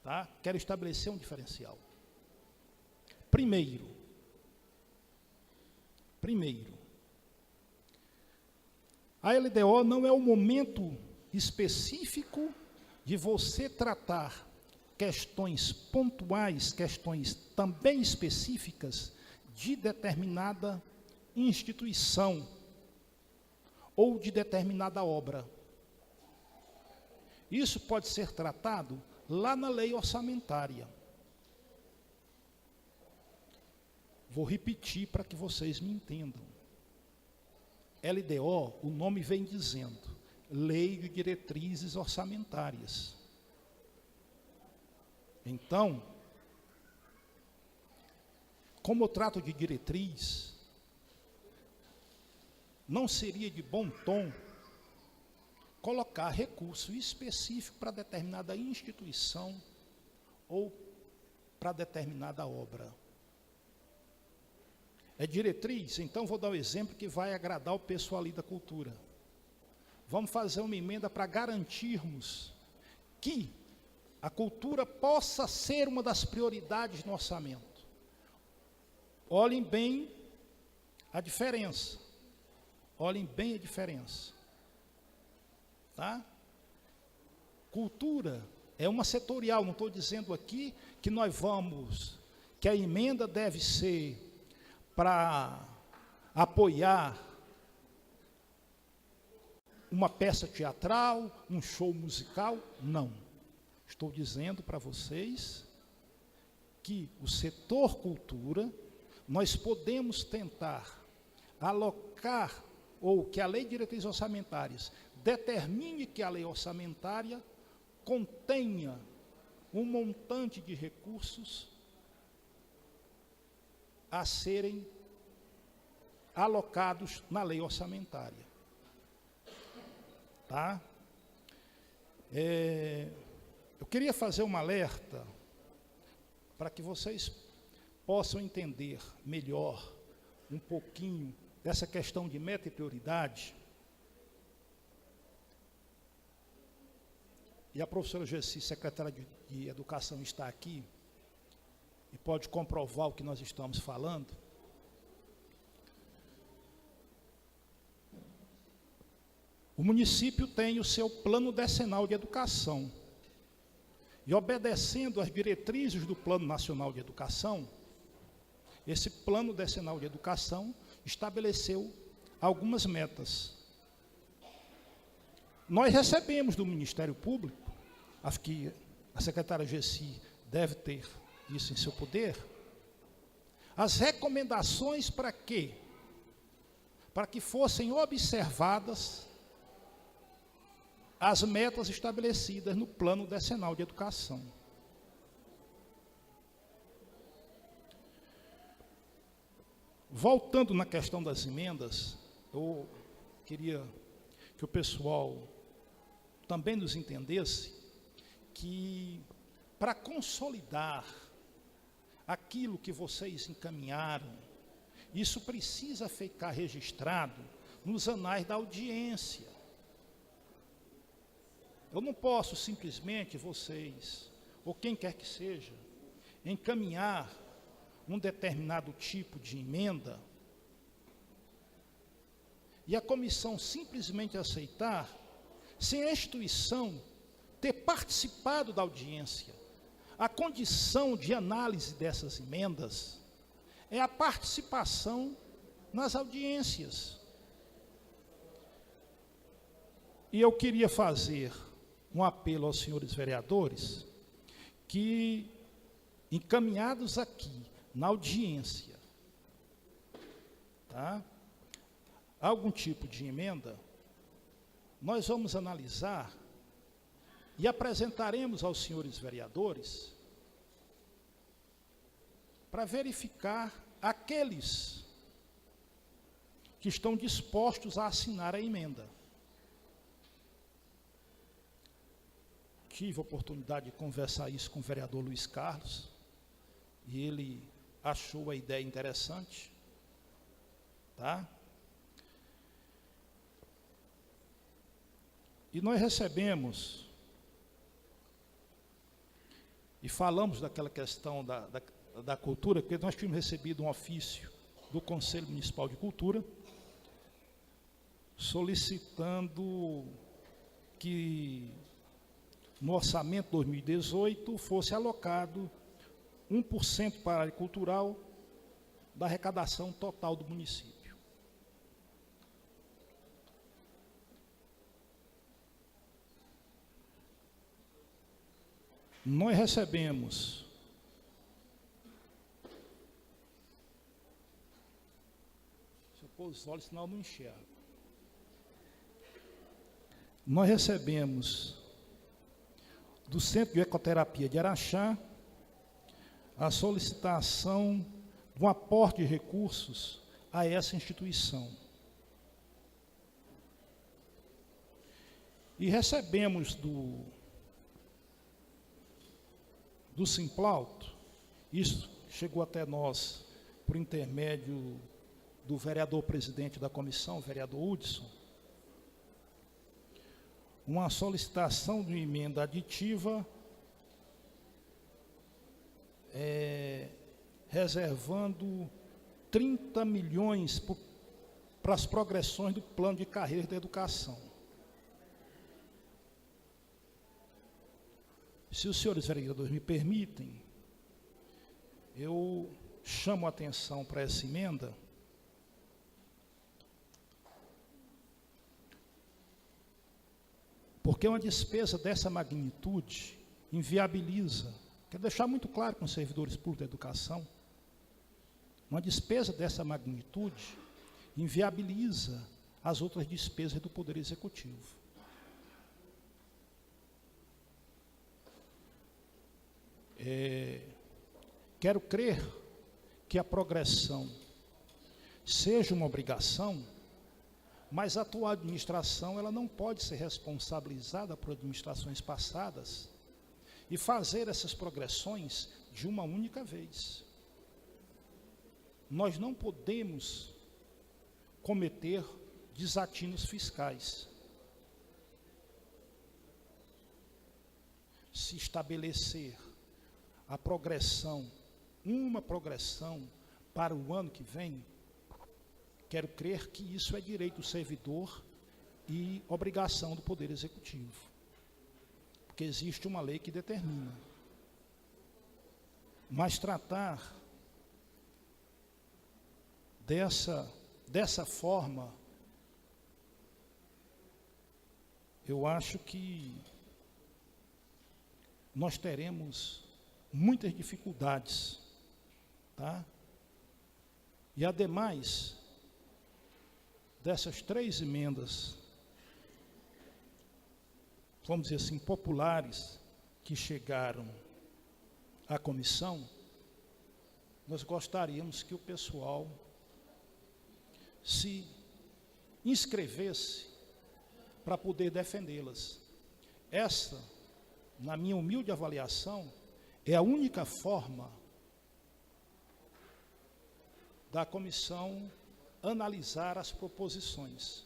tá? Quero estabelecer um diferencial. Primeiro, a LDO não é o momento específico de você tratar questões pontuais, questões também específicas de determinada instituição ou de determinada obra. Isso pode ser tratado lá na lei orçamentária. Vou repetir para que vocês me entendam. LDO, o nome vem dizendo, Lei de Diretrizes Orçamentárias. Então, como eu trato de diretriz, não seria de bom tom colocar recurso específico para determinada instituição ou para determinada obra. É diretriz? Então vou dar um exemplo que vai agradar o pessoal ali da cultura. Vamos fazer uma emenda para garantirmos que a cultura possa ser uma das prioridades no orçamento. Olhem bem a diferença. Olhem bem a diferença. Tá? Cultura é uma setorial, não estou dizendo aqui que que a emenda deve ser para apoiar uma peça teatral, um show musical, não. Estou dizendo para vocês que o setor cultura, nós podemos tentar alocar, ou que a lei de diretrizes orçamentárias determine que a lei orçamentária contenha um montante de recursos a serem alocados na lei orçamentária. Tá? Eu queria fazer um alerta para que vocês possam entender melhor um pouquinho dessa questão de meta e prioridade. E a professora Gessi, secretária de Educação, está aqui e pode comprovar o que nós estamos falando. O município tem o seu plano decenal de educação. E obedecendo às diretrizes do Plano Nacional de Educação, esse plano decenal de educação estabeleceu algumas metas. Nós recebemos do Ministério Público, acho que a secretária Gessi deve ter isso em seu poder, as recomendações para quê? Para que fossem observadas as metas estabelecidas no Plano Decenal de Educação. Voltando na questão das emendas, eu queria que o pessoal também nos entendesse que, para consolidar aquilo que vocês encaminharam, isso precisa ficar registrado nos anais da audiência. Eu não posso simplesmente vocês, ou quem quer que seja, encaminhar um determinado tipo de emenda e a comissão simplesmente aceitar, sem a instituição ter participado da audiência. A condição de análise dessas emendas é a participação nas audiências. E eu queria fazer um apelo aos senhores vereadores que, encaminhados aqui na audiência, tá, algum tipo de emenda, nós vamos analisar e apresentaremos aos senhores vereadores para verificar aqueles que estão dispostos a assinar a emenda. Tive a oportunidade de conversar isso com o vereador Luiz Carlos, e ele achou a ideia interessante, tá? E nós recebemos, e falamos daquela questão da cultura, porque nós tínhamos recebido um ofício do Conselho Municipal de Cultura, solicitando que no orçamento 2018 fosse alocado 1% para a área cultural da arrecadação total do município. Nós recebemos deixa eu pôr os olhos, senão eu não enxergo. Nós recebemos do Centro de Ecoterapia de Araxá a solicitação de um aporte de recursos a essa instituição. E recebemos do Simplauto, isso chegou até nós por intermédio do vereador presidente da comissão, o vereador Hudson, uma solicitação de emenda aditiva reservando 30 milhões para as progressões do plano de carreira da educação. Se os senhores vereadores me permitem, eu chamo a atenção para essa emenda, porque uma despesa dessa magnitude inviabiliza, quero deixar muito claro com os servidores públicos da educação, uma despesa dessa magnitude inviabiliza as outras despesas do Poder Executivo. Quero crer que a progressão seja uma obrigação, mas a atual administração ela não pode ser responsabilizada por administrações passadas e fazer essas progressões de uma única vez. Nós não podemos cometer desatinos fiscais. Se estabelecer a progressão, uma progressão para o ano que vem, quero crer que isso é direito do servidor e obrigação do Poder Executivo, porque existe uma lei que determina. Mas tratar dessa forma, eu acho que nós teremos muitas dificuldades, tá? E ademais dessas 3 emendas, vamos dizer assim, populares, que chegaram à comissão, nós gostaríamos que o pessoal se inscrevesse para poder defendê-las. Essa, na minha humilde avaliação, é a única forma da comissão analisar as proposições.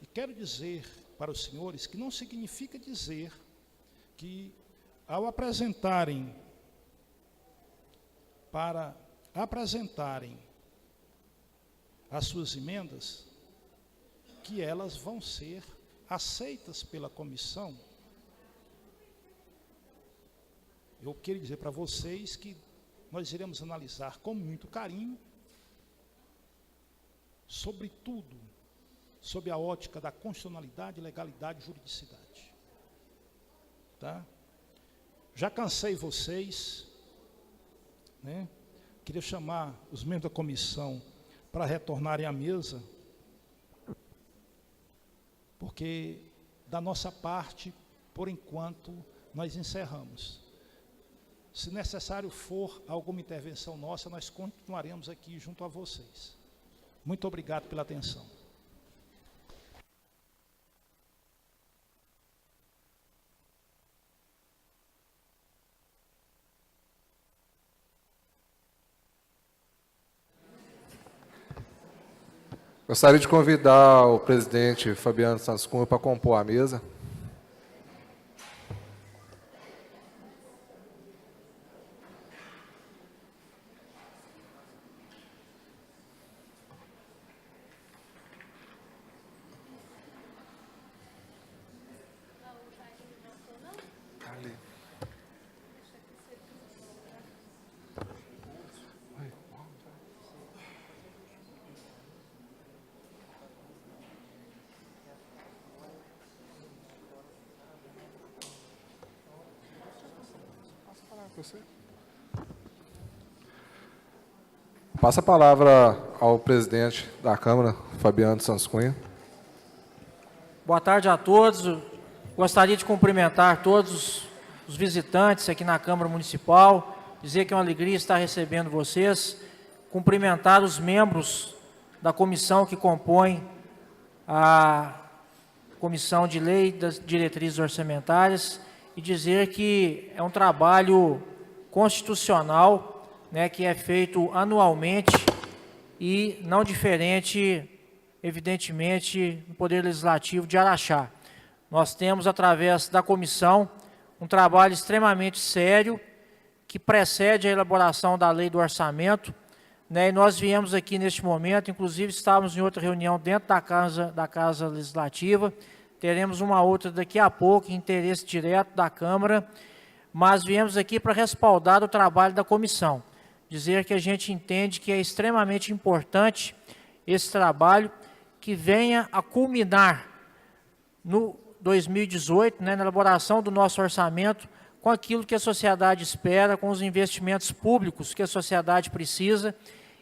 E quero dizer para os senhores que não significa dizer que, ao apresentarem as suas emendas, que elas vão ser aceitas pela comissão. Eu queria dizer para vocês que nós iremos analisar com muito carinho, sobretudo, sob a ótica da constitucionalidade, legalidade e juridicidade. Tá? Já cansei vocês, né? Queria chamar os membros da comissão para retornarem à mesa, porque da nossa parte, por enquanto, nós encerramos. Se necessário for alguma intervenção nossa, nós continuaremos aqui junto a vocês. Muito obrigado pela atenção.
Gostaria de convidar o presidente Fabiano Santos Cunha para compor a mesa. Passa a palavra ao presidente da Câmara, Fabiano Santos Cunha.
Boa tarde a todos. Gostaria de cumprimentar todos os visitantes aqui na Câmara Municipal, dizer que é uma alegria estar recebendo vocês, cumprimentar os membros da comissão que compõe a Comissão de Lei das Diretrizes Orçamentárias e dizer que é um trabalho constitucional, né, que é feito anualmente e não diferente, evidentemente, no Poder Legislativo de Araxá. Nós temos, através da comissão, um trabalho extremamente sério que precede a elaboração da lei do orçamento, né, e nós viemos aqui neste momento, inclusive estávamos em outra reunião dentro da Casa Legislativa, teremos uma outra daqui a pouco, em interesse direto da Câmara, mas viemos aqui para respaldar o trabalho da comissão. Dizer que a gente entende que é extremamente importante esse trabalho que venha a culminar no 2018, né, na elaboração do nosso orçamento, com aquilo que a sociedade espera, com os investimentos públicos que a sociedade precisa,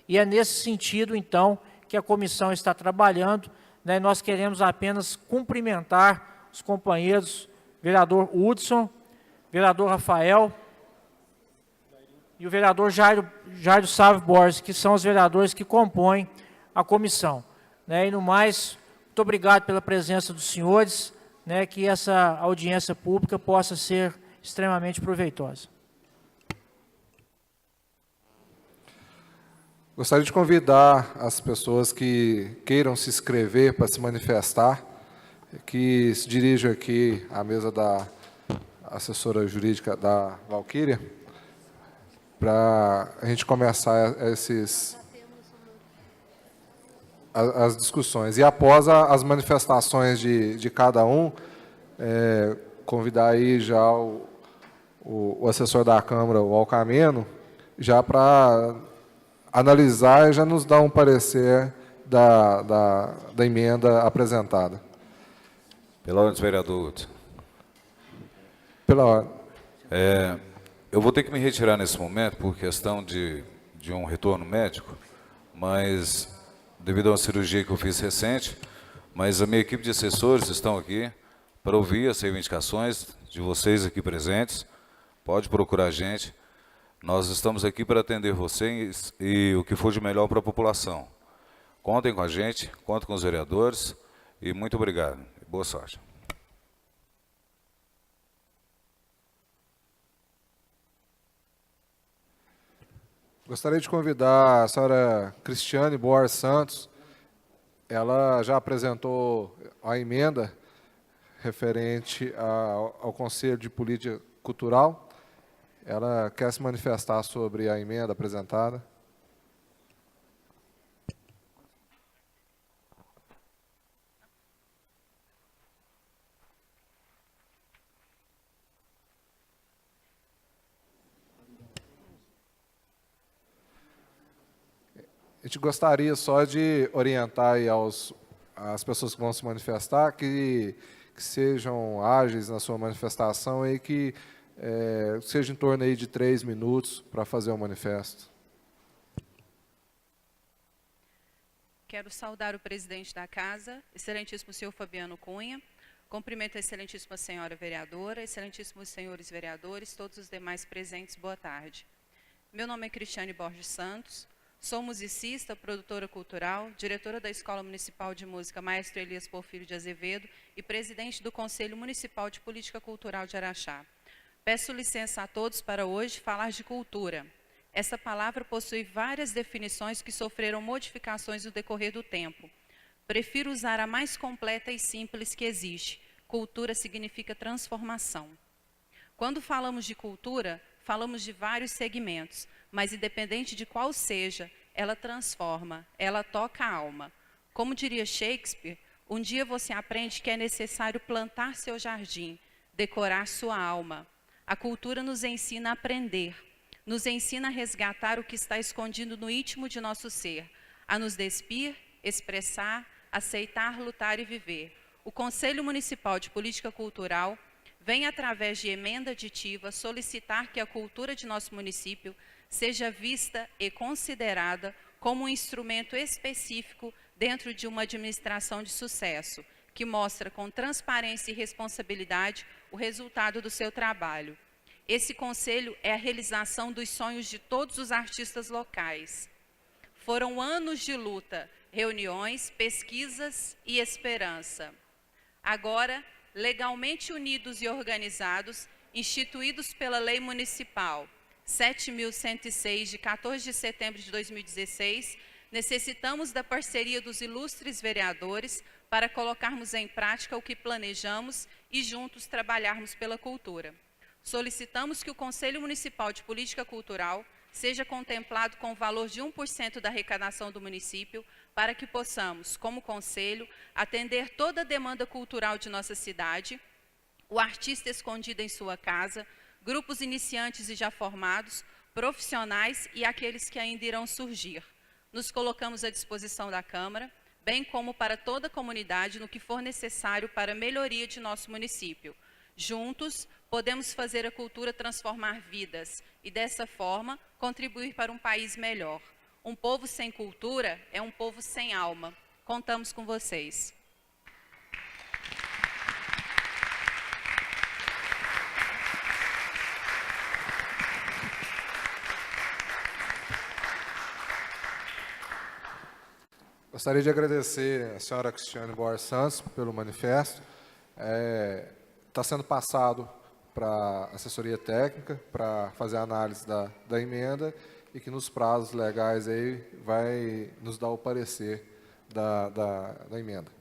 e é nesse sentido, então, que a comissão está trabalhando, né, nós queremos apenas cumprimentar os companheiros, vereador Hudson, vereador Rafael, e o vereador Jairo Sávio Borges, que são os vereadores que compõem a comissão. Né, e no mais, muito obrigado pela presença dos senhores, né, que essa audiência pública possa ser extremamente proveitosa.
Gostaria de convidar as pessoas que queiram se inscrever para se manifestar, que se dirijam aqui à mesa da assessora jurídica da Valquíria, para a gente começar as discussões. E após as manifestações de cada um, convidar aí já o assessor da Câmara, o Alcameno, já para analisar e já nos dar um parecer da emenda apresentada.
Pela ordem, vereador Hudson.
Pela ordem.
Eu vou ter que me retirar nesse momento por questão de um retorno médico, mas devido a uma cirurgia que eu fiz recente, mas a minha equipe de assessores estão aqui para ouvir as reivindicações de vocês aqui presentes. Pode procurar a gente. Nós estamos aqui para atender vocês e o que for de melhor para a população. Contem com a gente, contem com os vereadores e muito obrigado. Boa sorte.
Gostaria de convidar a senhora Cristiane Borges Santos. Ela já apresentou a emenda referente ao Conselho de Política Cultural. Ela quer se manifestar sobre a emenda apresentada. A gente gostaria só de orientar aí as pessoas que vão se manifestar que sejam ágeis na sua manifestação e que seja em torno aí de 3 minutos para fazer o manifesto.
Quero saudar o presidente da Casa, excelentíssimo senhor Fabiano Cunha, cumprimento a excelentíssima senhora vereadora, excelentíssimos senhores vereadores, todos os demais presentes, boa tarde. Meu nome é Cristiane Borges Santos, sou musicista, produtora cultural, diretora da Escola Municipal de Música Maestro Elias Porfírio de Azevedo e presidente do Conselho Municipal de Política Cultural de Araxá. Peço licença a todos para hoje falar de cultura. Essa palavra possui várias definições que sofreram modificações no decorrer do tempo. Prefiro usar a mais completa e simples que existe. Cultura significa transformação. Quando falamos de cultura, falamos de vários segmentos, mas independente de qual seja, ela transforma, ela toca a alma. Como diria Shakespeare, um dia você aprende que é necessário plantar seu jardim, decorar sua alma. A cultura nos ensina a aprender, nos ensina a resgatar o que está escondido no íntimo de nosso ser, a nos despir, expressar, aceitar, lutar e viver. O Conselho Municipal de Política Cultural vem, através de emenda aditiva, solicitar que a cultura de nosso município seja vista e considerada como um instrumento específico dentro de uma administração de sucesso, que mostra com transparência e responsabilidade o resultado do seu trabalho. Esse conselho é a realização dos sonhos de todos os artistas locais. Foram anos de luta, reuniões, pesquisas e esperança. Agora, legalmente unidos e organizados, instituídos pela Lei Municipal 7.106, de 14 de setembro de 2016, necessitamos da parceria dos ilustres vereadores para colocarmos em prática o que planejamos e juntos trabalharmos pela cultura. Solicitamos que o Conselho Municipal de Política Cultural seja contemplado com o valor de 1% da arrecadação do município, para que possamos, como conselho, atender toda a demanda cultural de nossa cidade, o artista escondido em sua casa, grupos iniciantes e já formados, profissionais e aqueles que ainda irão surgir. Nos colocamos à disposição da Câmara, bem como para toda a comunidade no que for necessário para a melhoria de nosso município. Juntos, podemos fazer a cultura transformar vidas e, dessa forma, contribuir para um país melhor. Um povo sem cultura é um povo sem alma. Contamos com vocês.
Gostaria de agradecer a senhora Cristiane Borges Santos pelo manifesto. Está sendo passado para a assessoria técnica para fazer a análise da emenda e que nos prazos legais aí vai nos dar o parecer da emenda.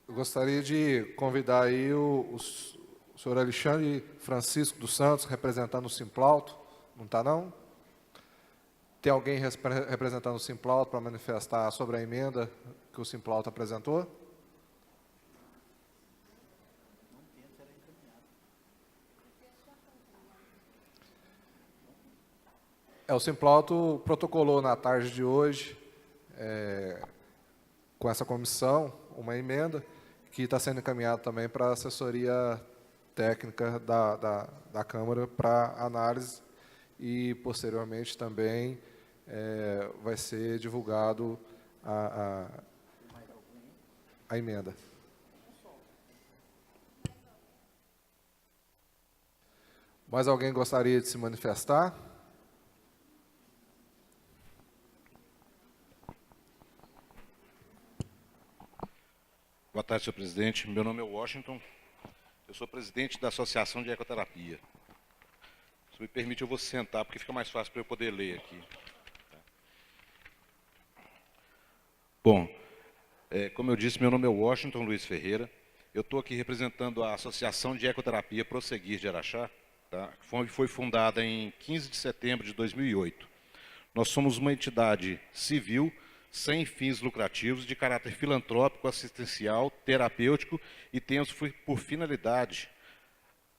Eu gostaria de convidar aí o senhor Alexandre Francisco dos Santos, representando o Simplauto. Não está, não? Tem alguém representando o Simplauto para manifestar sobre a emenda que o Simplauto apresentou? O Simplauto protocolou na tarde de hoje, com essa comissão, uma emenda que está sendo encaminhada também para a assessoria técnica da Câmara para análise e, posteriormente, também vai ser divulgado a emenda. Mais alguém gostaria de se manifestar?
Boa tarde, senhor presidente. Meu nome é Washington. Eu sou presidente da Associação de Ecoterapia. Se me permite, eu vou sentar, porque fica mais fácil para eu poder ler aqui. Bom, como eu disse, meu nome é Washington Luiz Ferreira. Eu estou aqui representando a Associação de Ecoterapia Prosseguir de Araxá, tá? Que foi fundada em 15 de setembro de 2008. Nós somos uma entidade civil, sem fins lucrativos, de caráter filantrópico, assistencial, terapêutico e temos por finalidade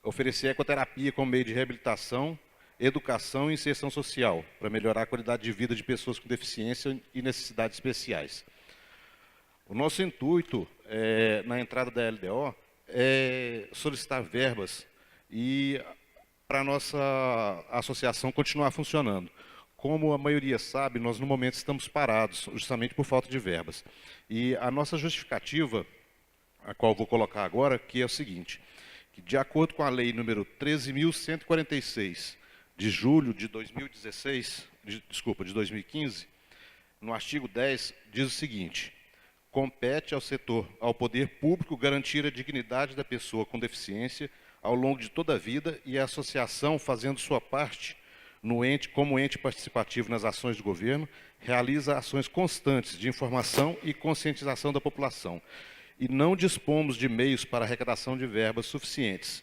oferecer ecoterapia como meio de reabilitação, educação e inserção social, para melhorar a qualidade de vida de pessoas com deficiência e necessidades especiais. O nosso intuito na entrada da LDO é solicitar verbas e para a nossa associação continuar funcionando. Como a maioria sabe, nós no momento estamos parados, justamente por falta de verbas. E a nossa justificativa, a qual vou colocar agora, que é o seguinte, que de acordo com a lei número 13.146, de julho de 2015, no artigo 10, diz o seguinte: compete ao poder público garantir a dignidade da pessoa com deficiência ao longo de toda a vida e a associação, fazendo sua parte como ente participativo nas ações do governo, realiza ações constantes de informação e conscientização da população. E não dispomos de meios para arrecadação de verbas suficientes.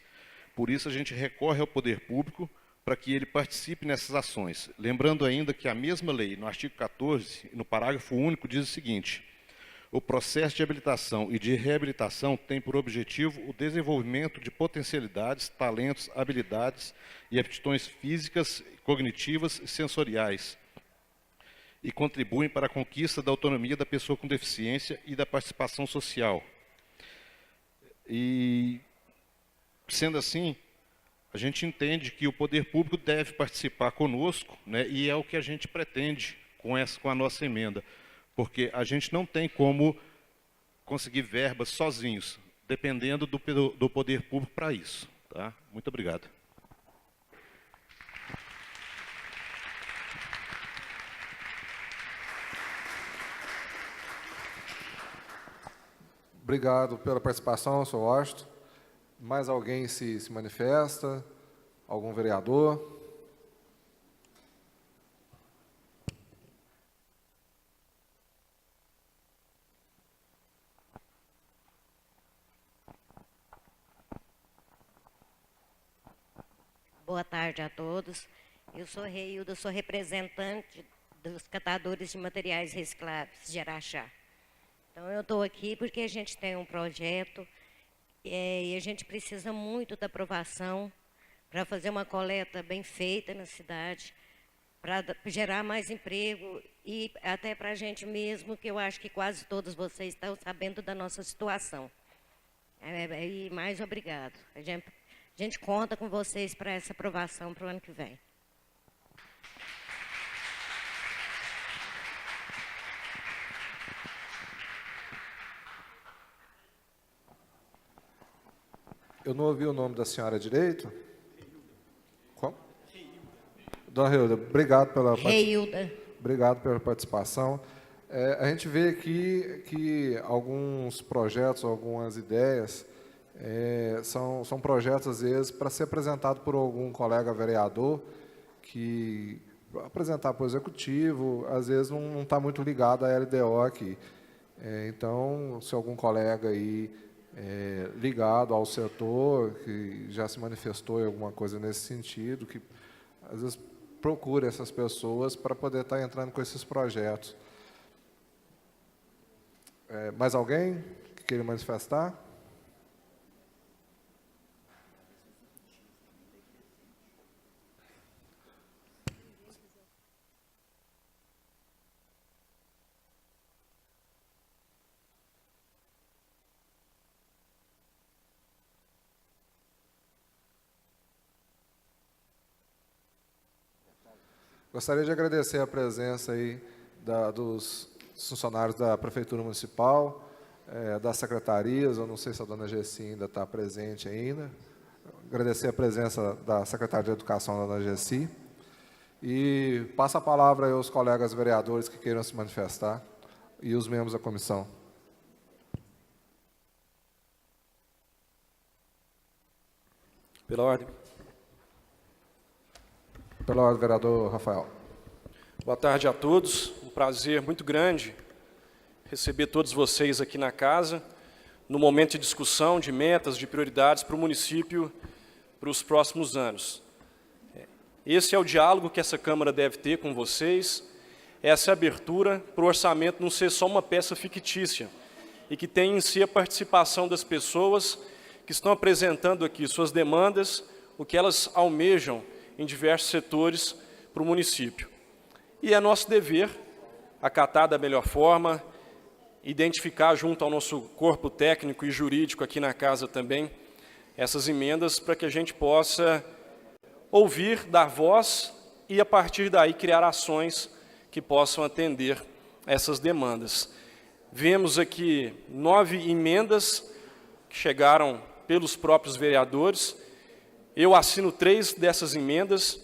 Por isso, a gente recorre ao poder público para que ele participe nessas ações. Lembrando ainda que a mesma lei, no artigo 14, no parágrafo único, diz o seguinte: o processo de habilitação e de reabilitação tem por objetivo o desenvolvimento de potencialidades, talentos, habilidades e aptidões físicas, cognitivas e sensoriais, e contribuem para a conquista da autonomia da pessoa com deficiência e da participação social. E, sendo assim, a gente entende que o poder público deve participar conosco, né, e é o que a gente pretende com a nossa emenda, porque a gente não tem como conseguir verbas sozinhos, dependendo do poder público para isso. Tá? Muito obrigado.
Obrigado pela participação, Sr. Washington. Mais alguém se manifesta? Algum vereador?
Boa tarde a todos. Eu sou Reilda, sou representante dos catadores de materiais recicláveis de Araxá. Então, eu estou aqui porque a gente tem um projeto e a gente precisa muito da aprovação para fazer uma coleta bem feita na cidade, para gerar mais emprego e até para a gente mesmo, que eu acho que quase todos vocês estão sabendo da nossa situação. E mais obrigado. A gente conta com vocês para essa aprovação para o ano que vem.
Eu não ouvi o nome da senhora direito. Como? Dona Reilda, obrigado pela participação. A gente vê aqui que alguns projetos, algumas ideias, são projetos, às vezes, para ser apresentado por algum colega vereador, que apresentar para o executivo, às vezes não está muito ligado à LDO aqui. Então, se algum colega aí ligado ao setor, que já se manifestou em alguma coisa nesse sentido, que às vezes procura essas pessoas para poder estar entrando com esses projetos. Mais alguém que queira manifestar? Gostaria de agradecer a presença aí dos funcionários da Prefeitura Municipal, das secretarias. Eu não sei se a dona Gessi ainda está presente ainda. Agradecer a presença da secretária de Educação, da dona Gessi. E passo a palavra aí aos colegas vereadores que queiram se manifestar e os membros da comissão.
Pela ordem.
Pela ordem, vereador Rafael.
Boa tarde a todos. Um prazer muito grande receber todos vocês aqui na casa, no momento de discussão de metas, de prioridades para o município para os próximos anos. Esse é o diálogo que essa Câmara deve ter com vocês, essa abertura para o orçamento não ser só uma peça fictícia e que tenha em si a participação das pessoas que estão apresentando aqui suas demandas, o que elas almejam em diversos setores para o município. E é nosso dever acatar da melhor forma, identificar junto ao nosso corpo técnico e jurídico aqui na casa também essas emendas para que a gente possa ouvir, dar voz e, a partir daí, criar ações que possam atender essas demandas. Vemos aqui 9 emendas que chegaram pelos próprios vereadores. Eu assino 3 dessas emendas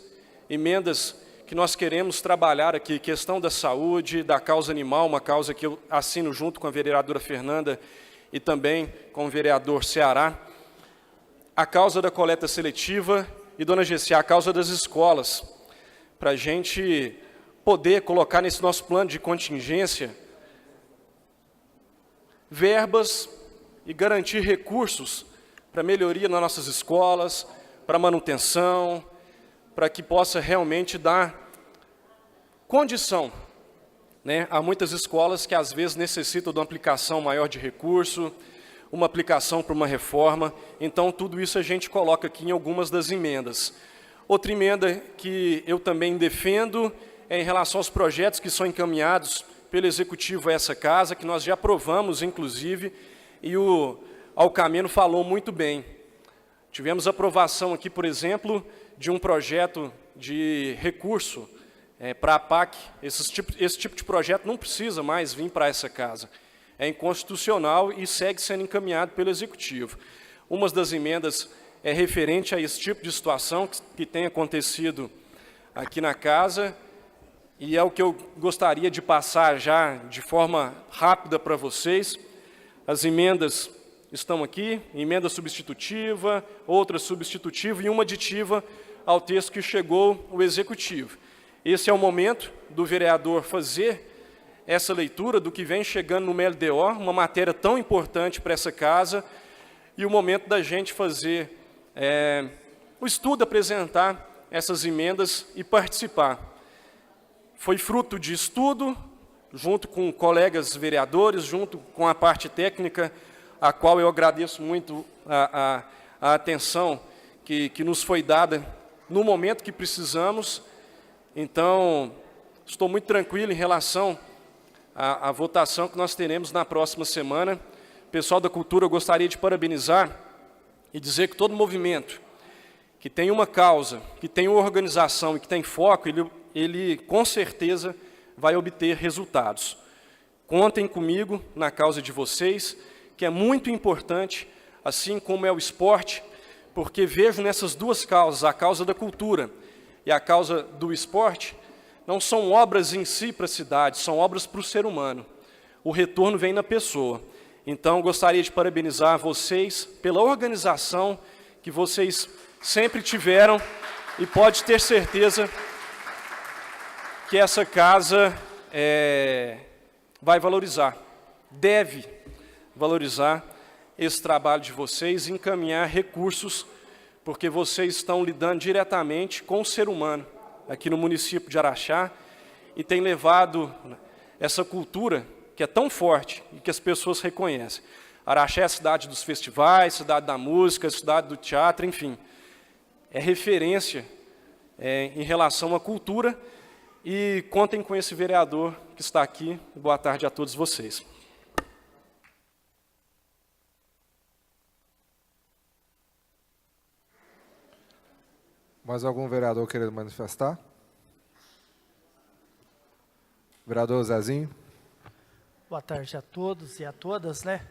que nós queremos trabalhar aqui, questão da saúde, da causa animal, uma causa que eu assino junto com a vereadora Fernanda e também com o vereador Ceará, a causa da coleta seletiva e, dona Gessia, a causa das escolas, para a gente poder colocar nesse nosso plano de contingência verbas e garantir recursos para melhoria nas nossas escolas, para manutenção, para que possa realmente dar condição, né, a muitas escolas que às vezes necessitam de uma aplicação maior de recurso, uma aplicação para uma reforma. Então, tudo isso a gente coloca aqui em algumas das emendas. Outra emenda que eu também defendo é em relação aos projetos que são encaminhados pelo Executivo a essa casa, que nós já aprovamos, inclusive, e o Alcameno falou muito bem. Tivemos aprovação aqui, por exemplo, de um projeto de recurso para a PAC. Esse tipo de projeto não precisa mais vir para essa casa. É inconstitucional e segue sendo encaminhado pelo Executivo. Uma das emendas é referente a esse tipo de situação que tem acontecido aqui na casa, e é o que eu gostaria de passar já de forma rápida para vocês. As emendas estão aqui, emenda substitutiva, outra substitutiva e uma aditiva ao texto que chegou o Executivo. Esse é o momento do vereador fazer essa leitura do que vem chegando no MLDO, uma matéria tão importante para essa casa, e o momento da gente fazer o estudo, apresentar essas emendas e participar. Foi fruto de estudo, junto com colegas vereadores, junto com a parte técnica, a qual eu agradeço muito a atenção que nos foi dada no momento que precisamos. Então, estou muito tranquilo em relação à votação que nós teremos na próxima semana. Pessoal da cultura, eu gostaria de parabenizar e dizer que todo movimento que tem uma causa, que tem uma organização e que tem foco, ele com certeza vai obter resultados. Contem comigo na causa de vocês, que é muito importante, assim como é o esporte, porque vejo nessas duas causas, a causa da cultura e a causa do esporte, não são obras em si para a cidade, são obras para o ser humano. O retorno vem na pessoa. Então, gostaria de parabenizar vocês pela organização que vocês sempre tiveram, e pode ter certeza que essa casa vai valorizar, deve valorizar esse trabalho de vocês e encaminhar recursos, porque vocês estão lidando diretamente com o ser humano aqui no município de Araxá e tem levado essa cultura que é tão forte e que as pessoas reconhecem. Araxá é a cidade dos festivais, cidade da música, cidade do teatro, enfim. É referência em relação à cultura, e contem com esse vereador que está aqui. Boa tarde a todos vocês.
Mais algum vereador querendo manifestar? Vereador Zezinho.
Boa tarde a todos e a todas, né?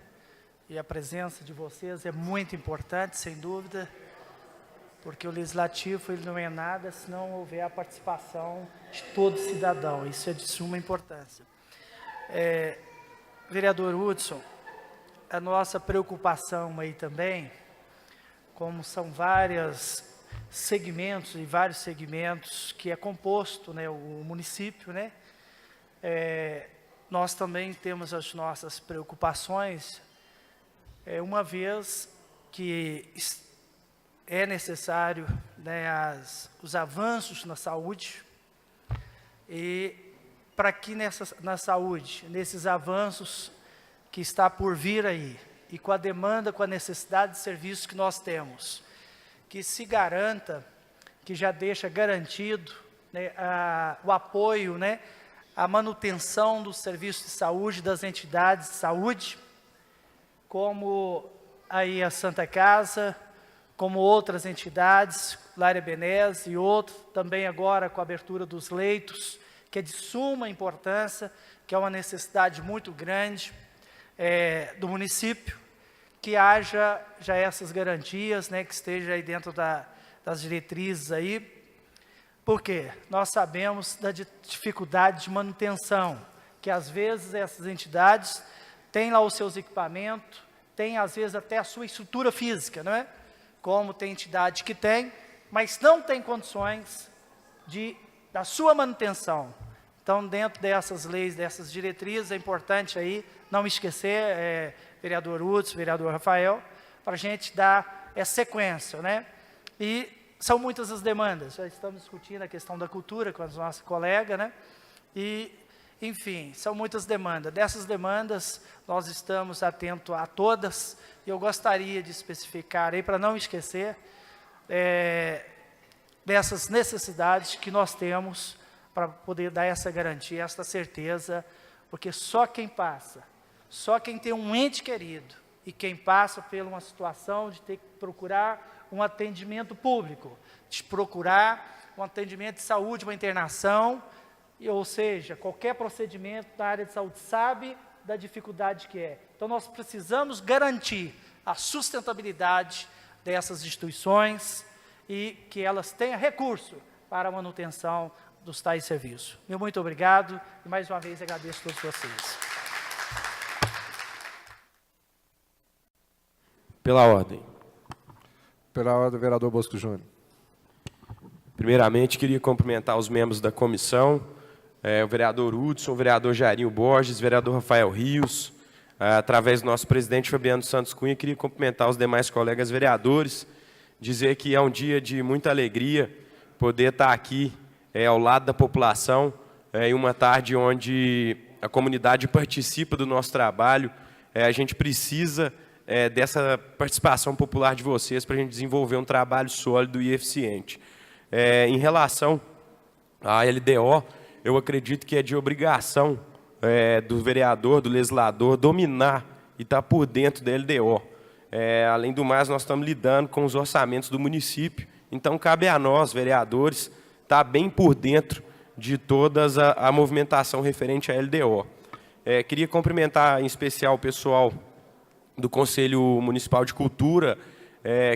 E a presença de vocês é muito importante, sem dúvida, porque o legislativo ele não é nada se não houver a participação de todo cidadão. Isso é de suma importância. Vereador Hudson, a nossa preocupação aí também, como são vários segmentos que é composto, né, o município, né? Nós também temos as nossas preocupações, uma vez que é necessário, né, os avanços na saúde, e para que na saúde, nesses avanços que está por vir aí, e com a demanda, com a necessidade de serviços que nós temos. Que se garanta, que já deixa garantido, né, o apoio, né, a manutenção dos serviços de saúde, das entidades de saúde, como aí a Santa Casa, como outras entidades, Lar Ebenezer e outros, também agora com a abertura dos leitos, que é de suma importância, que é uma necessidade muito grande do município, que haja já essas garantias, né, que esteja aí dentro das diretrizes aí, porque nós sabemos da dificuldade de manutenção, que às vezes essas entidades têm lá os seus equipamentos, têm às vezes até a sua estrutura física, não é? Como tem entidade que tem, mas não tem condições da sua manutenção. Então, dentro dessas leis, dessas diretrizes, é importante aí não esquecer, vereador Hudson, vereador Rafael, para a gente dar essa sequência, né? E são muitas as demandas, já estamos discutindo a questão da cultura com a nossa colega, né? E, enfim, são muitas demandas. Dessas demandas, nós estamos atentos a todas, e eu gostaria de especificar aí, para não esquecer, dessas necessidades que nós temos para poder dar essa garantia, essa certeza, porque só quem passa, só quem tem um ente querido, e quem passa por uma situação de ter que procurar um atendimento público, de procurar um atendimento de saúde, uma internação, ou seja, qualquer procedimento na área de saúde sabe da dificuldade que é. Então, nós precisamos garantir a sustentabilidade dessas instituições e que elas tenham recurso para a manutenção dos tais serviços. Meu muito obrigado e, mais uma vez, agradeço a todos vocês.
Pela ordem.
Pela ordem, vereador Bosco Júnior.
Primeiramente, queria cumprimentar os membros da comissão, o vereador Hudson, o vereador Jairinho Borges, o vereador Rafael Rios, através do nosso presidente Fabiano Santos Cunha, queria cumprimentar os demais colegas vereadores, dizer que é um dia de muita alegria poder estar aqui ao lado da população, em uma tarde onde a comunidade participa do nosso trabalho. A gente precisa dessa participação popular de vocês para a gente desenvolver um trabalho sólido e eficiente. Em relação à LDO, eu acredito que é de obrigação do vereador, do legislador, dominar e estar por dentro da LDO. Além do mais, nós estamos lidando com os orçamentos do município, então cabe a nós, vereadores, estar bem por dentro de toda a movimentação referente à LDO. Queria cumprimentar em especial o pessoal do Conselho Municipal de Cultura,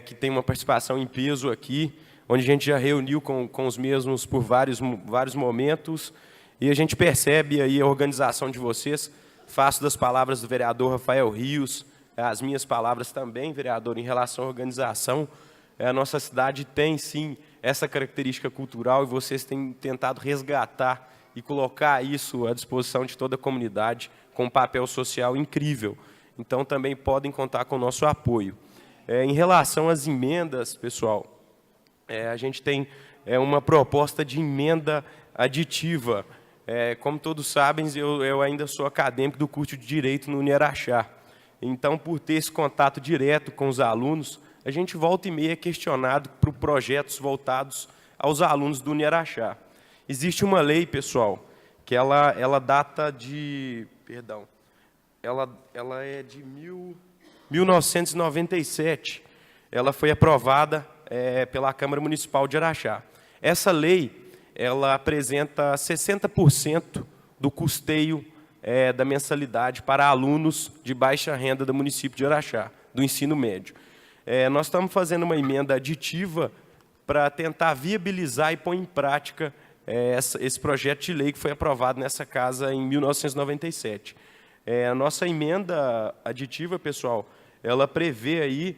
que tem uma participação em peso aqui, onde a gente já reuniu com os mesmos por vários momentos, e a gente percebe aí a organização de vocês. Faço das palavras do vereador Rafael Rios, as minhas palavras também, vereador, em relação à organização. A nossa cidade tem, sim, essa característica cultural, e vocês têm tentado resgatar e colocar isso à disposição de toda a comunidade, com um papel social incrível. Então, também podem contar com o nosso apoio. Em relação às emendas, pessoal, a gente tem uma proposta de emenda aditiva. Como todos sabem, eu ainda sou acadêmico do curso de Direito no Uniaraxá. Então, por ter esse contato direto com os alunos, a gente volta e meia é questionado por projetos voltados aos alunos do Uniaraxá. Existe uma lei, pessoal, que ela data de... Perdão. Ela é de 1997. Ela foi aprovada pela Câmara Municipal de Araxá. Essa lei, ela apresenta 60% do custeio da mensalidade para alunos de baixa renda do município de Araxá, do ensino médio. Nós estamos fazendo uma emenda aditiva para tentar viabilizar e pôr em prática esse projeto de lei que foi aprovado nessa casa em 1997. A nossa emenda aditiva, pessoal, ela prevê aí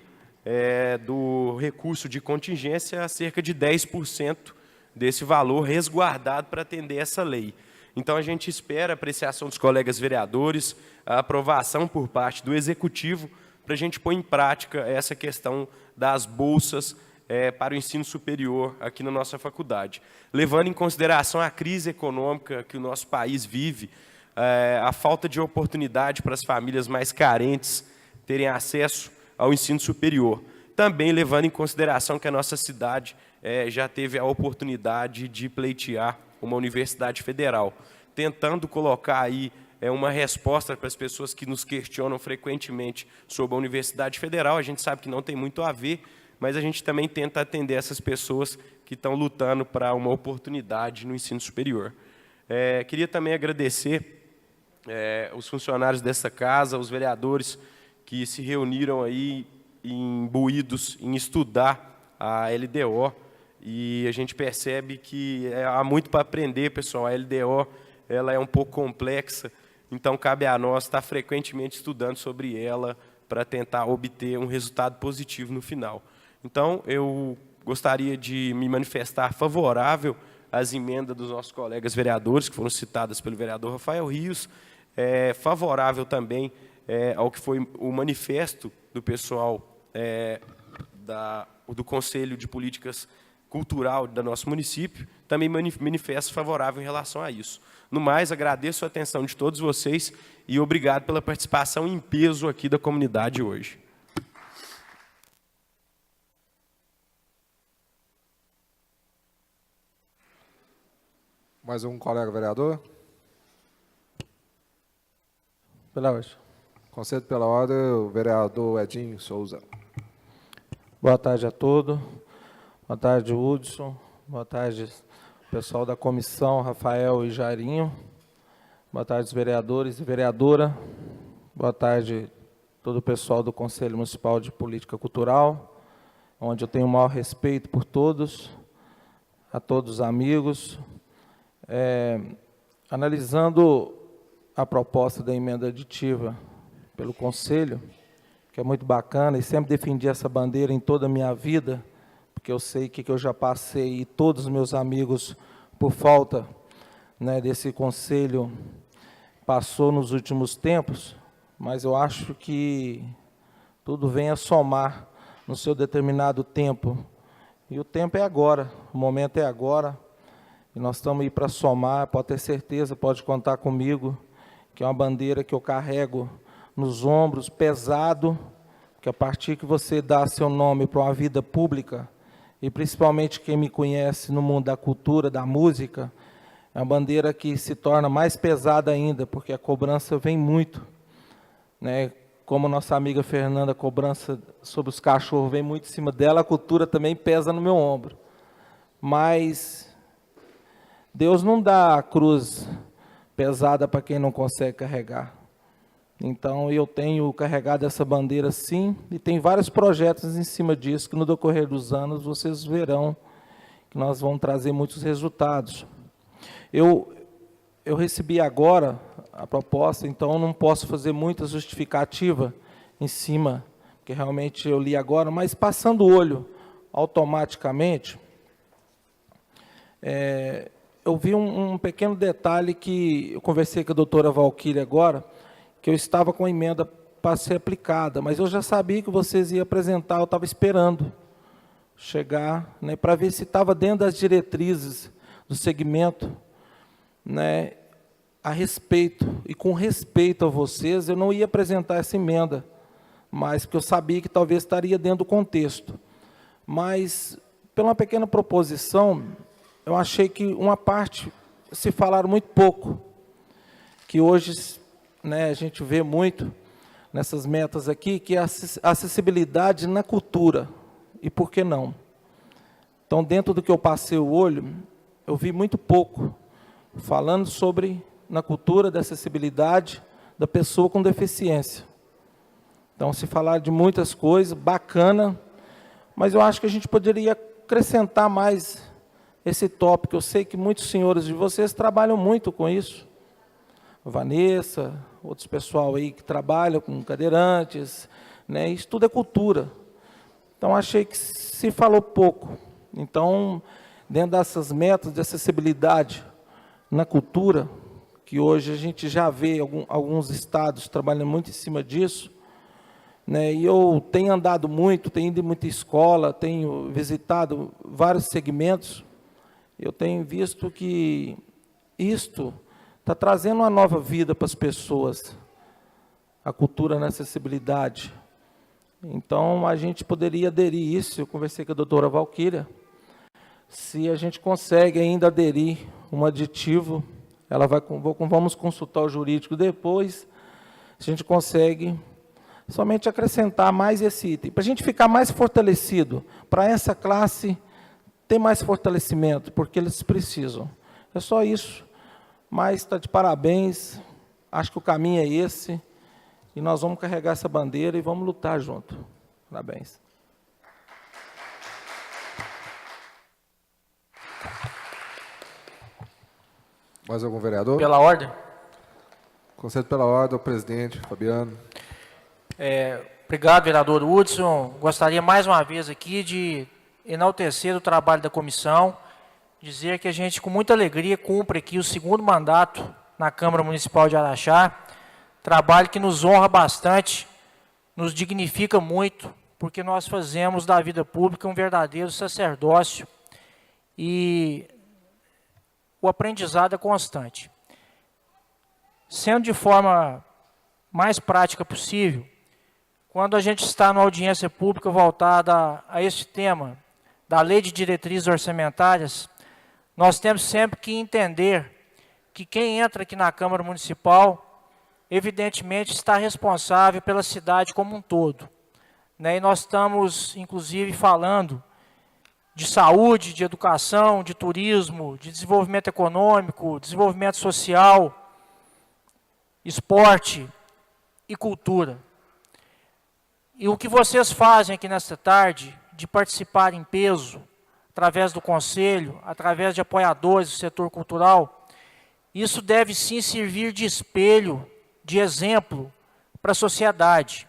do recurso de contingência cerca de 10% desse valor resguardado para atender essa lei. Então, a gente espera a apreciação dos colegas vereadores, a aprovação por parte do Executivo, para a gente pôr em prática essa questão das bolsas para o ensino superior aqui na nossa faculdade. Levando em consideração a crise econômica que o nosso país vive, a falta de oportunidade para as famílias mais carentes terem acesso ao ensino superior. Também levando em consideração que a nossa cidade já teve a oportunidade de pleitear uma universidade federal, tentando colocar aí uma resposta para as pessoas que nos questionam frequentemente sobre a Universidade Federal. A gente sabe que não tem muito a ver, mas a gente também tenta atender essas pessoas que estão lutando para uma oportunidade no ensino superior. Queria também agradecer os funcionários dessa casa, os vereadores que se reuniram aí imbuídos em estudar a LDO, e a gente percebe que há muito para aprender, pessoal. A LDO ela é um pouco complexa, então cabe a nós estar frequentemente estudando sobre ela para tentar obter um resultado positivo no final. Então, eu gostaria de me manifestar favorável às emendas dos nossos colegas vereadores, que foram citadas pelo vereador Rafael Rios, favorável também ao que foi o manifesto do pessoal do Conselho de Políticas Cultural do nosso município, também manifesto favorável em relação a isso. No mais, agradeço a atenção de todos vocês e obrigado pela participação em peso aqui da comunidade hoje.
Mais um colega vereador?
Pela ordem.
Concedo pela ordem o vereador Edinho Souza.
Boa tarde a todos. Boa tarde, Hudson. Boa tarde, pessoal da comissão, Rafael e Jairinho. Boa tarde, os vereadores e vereadora. Boa tarde, todo o pessoal do Conselho Municipal de Política Cultural, onde eu tenho o maior respeito por todos, a todos os amigos. Analisando a proposta da emenda aditiva pelo Conselho, que é muito bacana, e sempre defendi essa bandeira em toda a minha vida, porque eu sei que eu já passei, e todos os meus amigos, por falta desse Conselho, passou nos últimos tempos, mas eu acho que tudo vem a somar no seu determinado tempo, e o tempo é agora, o momento é agora, e nós estamos aí para somar, pode ter certeza, pode contar comigo, que é uma bandeira que eu carrego nos ombros, pesado, que a partir que você dá seu nome para uma vida pública, e principalmente quem me conhece no mundo da cultura, da música, é uma bandeira que se torna mais pesada ainda, porque a cobrança vem muito. Como nossa amiga Fernanda, a cobrança sobre os cachorros vem muito em cima dela, a cultura também pesa no meu ombro. Mas Deus não dá a cruz pesada para quem não consegue carregar. Então, eu tenho carregado essa bandeira sim, e tem vários projetos em cima disso, que no decorrer dos anos vocês verão que nós vamos trazer muitos resultados. Eu recebi agora a proposta, então não posso fazer muita justificativa em cima, porque realmente eu li agora, mas passando o olho automaticamente, eu vi um pequeno detalhe que eu conversei com a doutora Valquíria agora, que eu estava com a emenda para ser aplicada, mas eu já sabia que vocês iam apresentar, eu estava esperando chegar, para ver se estava dentro das diretrizes do segmento, a respeito, e com respeito a vocês, eu não ia apresentar essa emenda, mas porque eu sabia que talvez estaria dentro do contexto. Mas, pela uma pequena proposição, eu achei que uma parte se falaram muito pouco, que hoje a gente vê muito nessas metas aqui, que é a acessibilidade na cultura, e por que não? Então, dentro do que eu passei o olho, eu vi muito pouco, falando sobre, na cultura, da acessibilidade da pessoa com deficiência. Então, se falar de muitas coisas, bacana, mas eu acho que a gente poderia acrescentar mais esse tópico. Eu sei que muitos senhores de vocês trabalham muito com isso, Vanessa, outros pessoal aí que trabalham com cadeirantes, isso tudo é cultura. Então, achei que se falou pouco. Então, dentro dessas metas de acessibilidade na cultura, que hoje a gente já vê alguns estados trabalhando muito em cima disso, e eu tenho andado muito, tenho ido em muita escola, tenho visitado vários segmentos, eu tenho visto que isto está trazendo uma nova vida para as pessoas, a cultura na acessibilidade. Então, a gente poderia aderir isso, eu conversei com a doutora Valquíria, se a gente consegue ainda aderir um aditivo, vamos consultar o jurídico depois, se a gente consegue somente acrescentar mais esse item, para a gente ficar mais fortalecido, para essa classe ter mais fortalecimento, porque eles precisam. É só isso, mas está de parabéns, acho que o caminho é esse, e nós vamos carregar essa bandeira e vamos lutar junto. Parabéns.
Mais algum vereador?
Pela ordem.
Concedo pela ordem ao presidente, Fabiano.
Obrigado, vereador Hudson. Gostaria mais uma vez aqui de enaltecer o trabalho da comissão, dizer que a gente, com muita alegria, cumpre aqui o 2º mandato na Câmara Municipal de Araxá, trabalho que nos honra bastante, nos dignifica muito, porque nós fazemos da vida pública um verdadeiro sacerdócio e o aprendizado é constante. Sendo de forma mais prática possível, quando a gente está numa audiência pública voltada a este tema da Lei de Diretrizes Orçamentárias, nós temos sempre que entender que quem entra aqui na Câmara Municipal, evidentemente, está responsável pela cidade como um todo. E nós estamos, inclusive, falando de saúde, de educação, de turismo, de desenvolvimento econômico, desenvolvimento social, esporte e cultura. E o que vocês fazem aqui nesta tarde, de participar em peso, através do Conselho, através de apoiadores do setor cultural, isso deve sim servir de espelho, de exemplo para a sociedade.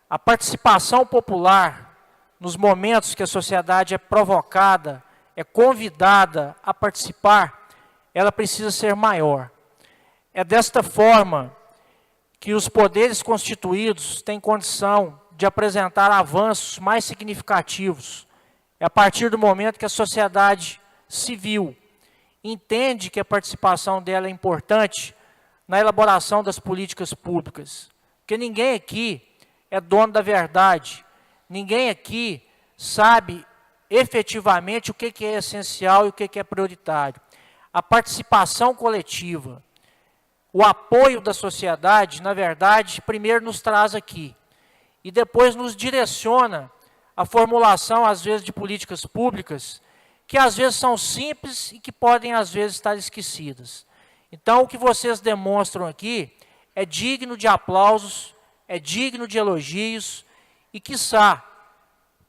A participação popular, nos momentos que a sociedade é provocada, é convidada a participar, ela precisa ser maior. É desta forma que os poderes constituídos têm condição de apresentar avanços mais significativos. É a partir do momento que a sociedade civil entende que a participação dela é importante na elaboração das políticas públicas. Porque ninguém aqui é dono da verdade, ninguém aqui sabe efetivamente o que é essencial e o que é prioritário. A participação coletiva, o apoio da sociedade, na verdade, primeiro nos traz aqui e depois nos direciona a formulação, às vezes, de políticas públicas que, às vezes, são simples e que podem, às vezes, estar esquecidas. Então, o que vocês demonstram aqui é digno de aplausos, é digno de elogios e, quiçá,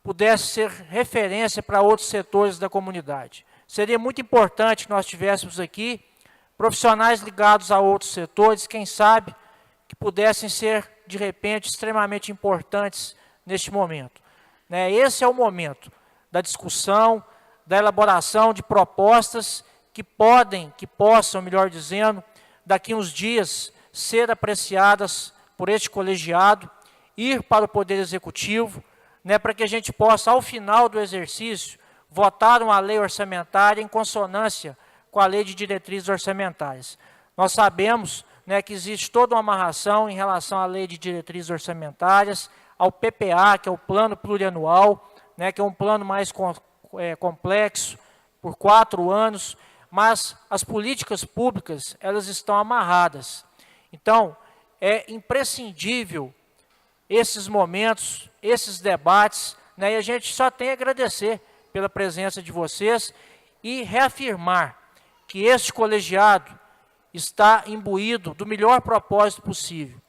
pudesse ser referência para outros setores da comunidade. Seria muito importante que nós tivéssemos aqui profissionais ligados a outros setores, quem sabe, que pudessem ser, de repente, extremamente importantes neste momento. Esse é o momento da discussão, da elaboração de propostas que possam, melhor dizendo, daqui a uns dias, ser apreciadas por este colegiado, ir para o Poder Executivo, para que a gente possa, ao final do exercício, votar uma lei orçamentária em consonância com a Lei de Diretrizes Orçamentárias. Nós sabemos que existe toda uma amarração em relação à Lei de Diretrizes Orçamentárias, ao PPA, que é o Plano Plurianual, que é um plano mais complexo, por 4 anos, mas as políticas públicas, elas estão amarradas. Então, é imprescindível esses momentos, esses debates, e a gente só tem a agradecer pela presença de vocês e reafirmar que este colegiado está imbuído do melhor propósito possível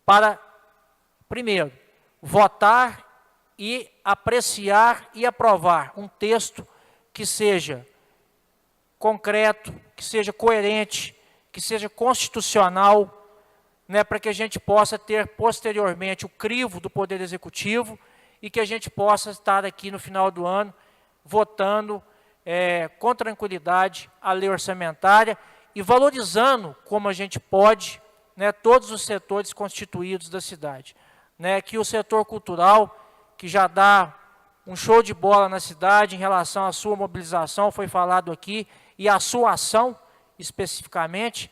para, primeiro, votar e apreciar e aprovar um texto que seja concreto, que seja coerente, que seja constitucional, para que a gente possa ter posteriormente o crivo do Poder Executivo e que a gente possa estar aqui no final do ano votando com tranquilidade a lei orçamentária e valorizando como a gente pode todos os setores constituídos da cidade. Que o setor cultural, que já dá um show de bola na cidade em relação à sua mobilização, foi falado aqui, e a sua ação, especificamente,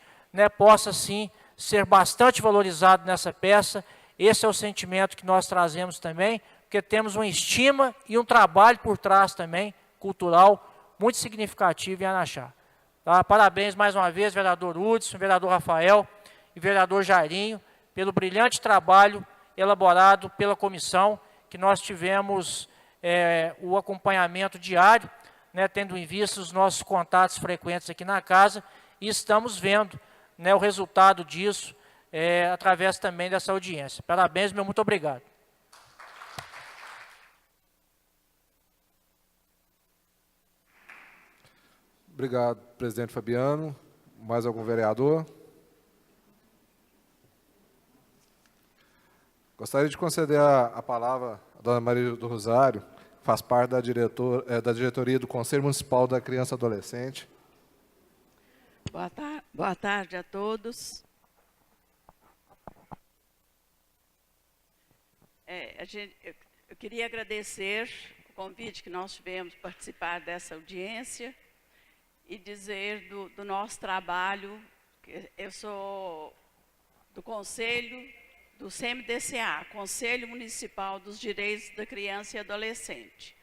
possa sim ser bastante valorizado nessa peça Esse é o sentimento que nós trazemos também, porque temos uma estima e um trabalho por trás também, cultural, muito significativo em Araxá. Tá? Parabéns mais uma vez, vereador Hudson, vereador Rafael e vereador Jairinho, pelo brilhante trabalho elaborado pela comissão, que nós tivemos o acompanhamento diário, né, tendo em vista os nossos contatos frequentes aqui na casa, e estamos vendo, né, o resultado disso através também dessa audiência. Parabéns, meu muito obrigado.
Obrigado, presidente Fabiano. Mais algum vereador? Gostaria de conceder a palavra à dona Maria do Rosário, que faz parte da diretoria do Conselho Municipal da Criança e Adolescente.
Boa tarde a todos. Eu queria agradecer o convite que nós tivemos para participar dessa audiência e dizer do nosso trabalho. Eu sou do Conselho do CMDCA, Conselho Municipal dos Direitos da Criança e Adolescente.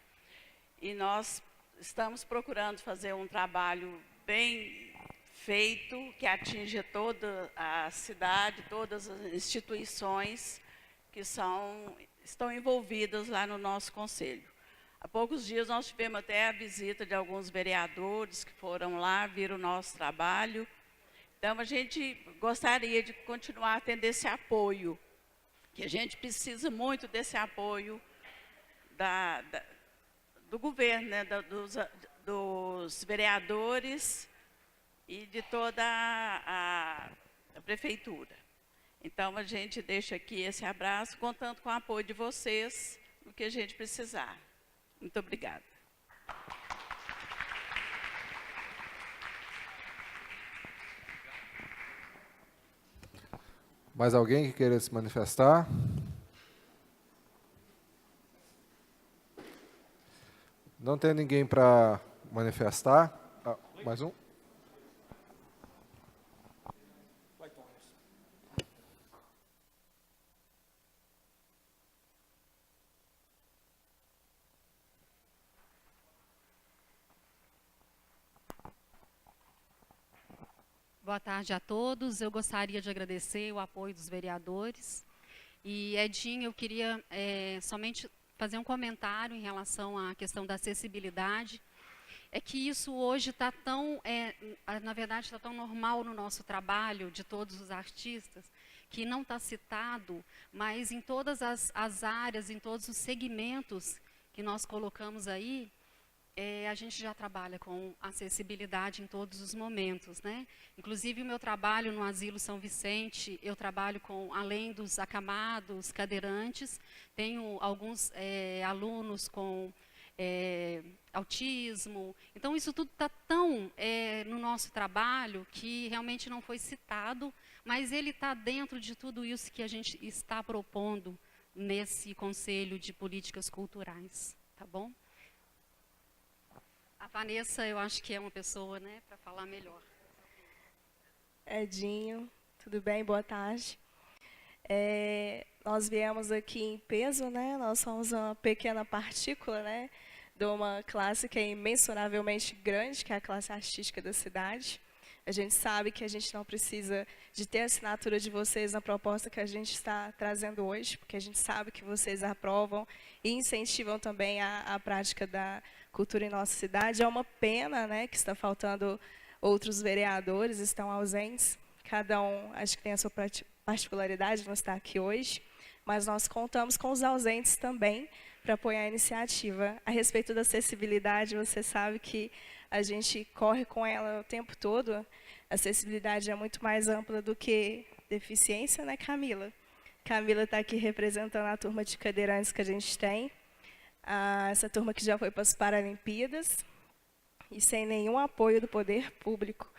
E nós estamos procurando fazer um trabalho bem feito, que atinja toda a cidade, todas as instituições que estão envolvidas lá no nosso conselho. Há poucos dias nós tivemos até a visita de alguns vereadores que foram lá, viram o nosso trabalho. Então, a gente gostaria de continuar tendo esse apoio, que a gente precisa muito desse apoio do governo, né, dos vereadores e de toda a prefeitura. Então, a gente deixa aqui esse abraço, contando com o apoio de vocês, no que a gente precisar. Muito obrigada.
Mais alguém que queira se manifestar? Não tem ninguém para manifestar? Mais um?
Boa tarde a todos. Eu gostaria de agradecer o apoio dos vereadores. E, Edinho, eu queria somente fazer um comentário em relação à questão da acessibilidade. É que isso hoje está tão, na verdade, está tão normal no nosso trabalho, de todos os artistas, que não está citado, mas em todas as áreas, em todos os segmentos que nós colocamos aí, a gente já trabalha com acessibilidade em todos os momentos, né? Inclusive, o meu trabalho no Asilo São Vicente, eu trabalho com, além dos acamados, cadeirantes, tenho alguns alunos com autismo. Então, isso tudo está tão no nosso trabalho que realmente não foi citado, mas ele está dentro de tudo isso que a gente está propondo nesse Conselho de Políticas Culturais, tá bom? A Vanessa, eu acho que é uma pessoa, né, para falar melhor.
Edinho, tudo bem? Boa tarde. Nós viemos aqui em peso, né? Nós somos uma pequena partícula, né, de uma classe que é imensuravelmente grande, que é a classe artística da cidade. A gente sabe que a gente não precisa de ter a assinatura de vocês na proposta que a gente está trazendo hoje, porque a gente sabe que vocês aprovam e incentivam também a prática da cultura em nossa cidade. É uma pena, né, que está faltando outros vereadores, estão ausentes. Cada um, acho que tem a sua particularidade, não está aqui hoje, mas nós contamos com os ausentes também para apoiar a iniciativa. A respeito da acessibilidade, você sabe que a gente corre com ela o tempo todo. A acessibilidade é muito mais ampla do que deficiência, né, Camila? Camila está aqui representando a turma de cadeirantes que a gente tem. Essa turma que já foi para as Paralimpíadas e sem nenhum apoio do poder público,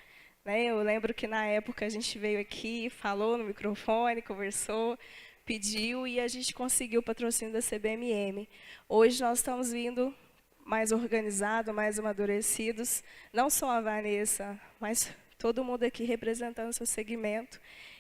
né? Eu lembro que na época a gente veio aqui, falou no microfone, conversou, pediu e a gente conseguiu o patrocínio da CBMM. Hoje nós estamos vindo mais organizados, mais amadurecidos, não só a Vanessa, mas todo mundo aqui representando o seu segmento.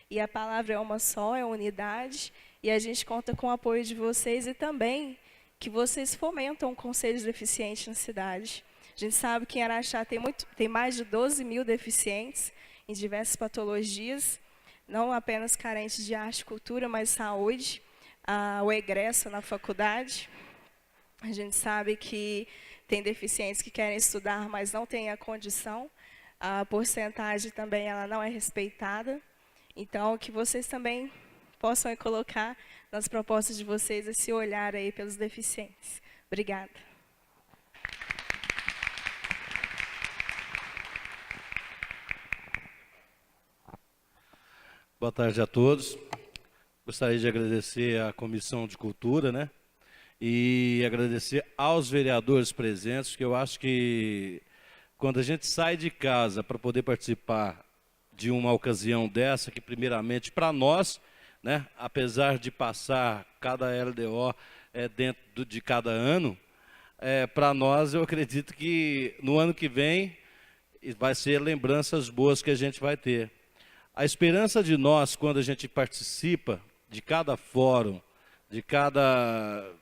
E a palavra é uma só, é unidade. e a gente conta com o apoio de vocês e também que vocês fomentam conselhos deficientes na cidade. A gente sabe que em Araxá tem mais de 12 mil deficientes em diversas patologias, não apenas carentes de arte e cultura, mas saúde, o egresso na faculdade. A gente sabe que tem deficientes que querem estudar, mas não têm a condição. A porcentagem também ela não é respeitada. Então, que vocês também possam colocar nas propostas de vocês esse olhar aí pelos deficientes. Obrigada.
Boa tarde a todos. Gostaria de agradecer à Comissão de Cultura, né? E agradecer aos vereadores presentes, que eu acho que quando a gente sai de casa para poder participar de uma ocasião dessa, que primeiramente para nós, né, apesar de passar cada LDO dentro de cada ano, para nós eu acredito que no ano que vem vai ser lembranças boas que a gente vai ter. A esperança de nós, quando a gente participa de cada fórum, de cada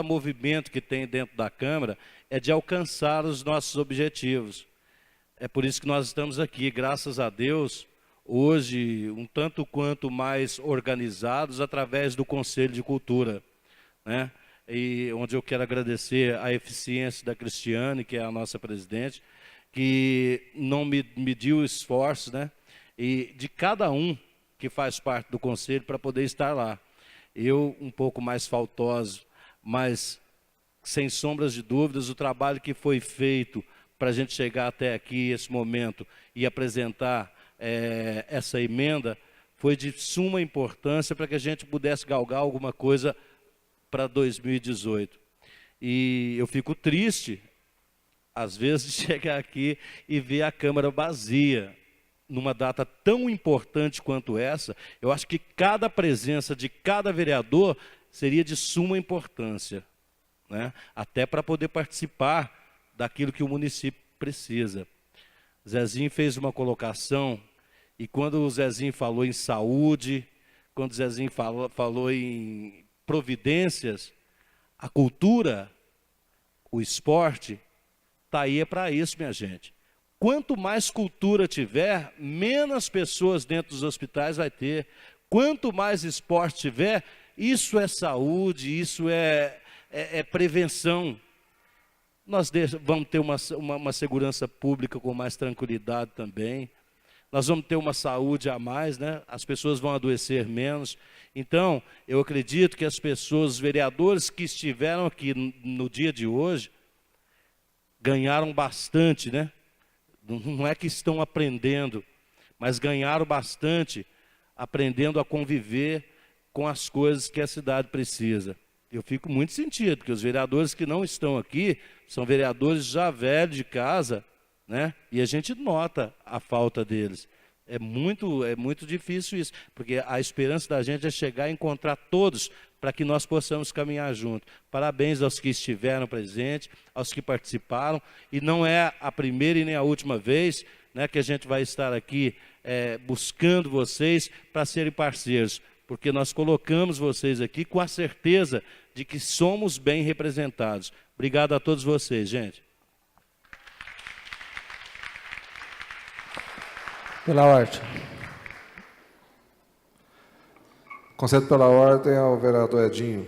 movimento que tem dentro da Câmara, é de alcançar os nossos objetivos. É por isso que nós estamos aqui, graças a Deus, hoje, um tanto quanto mais organizados através do Conselho de Cultura, né? E onde eu quero agradecer a eficiência da Cristiane, que é a nossa presidente, que não mediu esforços, né? E de cada um que faz parte do Conselho para poder estar lá. Eu, um pouco mais faltoso, mas sem sombras de dúvidas, o trabalho que foi feito para a gente chegar até aqui, esse momento, e apresentar essa emenda, foi de suma importância para que a gente pudesse galgar alguma coisa para 2018. E eu fico triste, às vezes, de chegar aqui e ver a Câmara vazia. Numa data tão importante quanto essa, eu acho que cada presença de cada vereador seria de suma importância, né? Até para poder participar daquilo que o município precisa. Zezinho fez uma colocação, e quando o Zezinho falou em saúde, quando o Zezinho falou em providências, a cultura, o esporte, está aí para isso, minha gente. Quanto mais cultura tiver, menos pessoas dentro dos hospitais vai ter. Quanto mais esporte tiver, isso é saúde, isso é prevenção. Nós vamos ter uma segurança pública com mais tranquilidade também. Nós vamos ter uma saúde a mais, né? As pessoas vão adoecer menos. Então, eu acredito que as pessoas, os vereadores que estiveram aqui no dia de hoje, ganharam bastante, né? Não é que estão aprendendo, mas ganharam bastante aprendendo a conviver com as coisas que a cidade precisa. Eu fico muito sentido, porque os vereadores que não estão aqui são vereadores já velhos de casa, né? E a gente nota a falta deles. É muito difícil isso, porque a esperança da gente é chegar e encontrar todos para que nós possamos caminhar junto. Parabéns aos que estiveram presentes, aos que participaram, e não é a primeira e nem a última vez, né, que a gente vai estar aqui buscando vocês para serem parceiros, porque nós colocamos vocês aqui com a certeza de que somos bem representados. Obrigado a todos vocês, gente.
Pela ordem.
Concedo pela ordem ao vereador Edinho.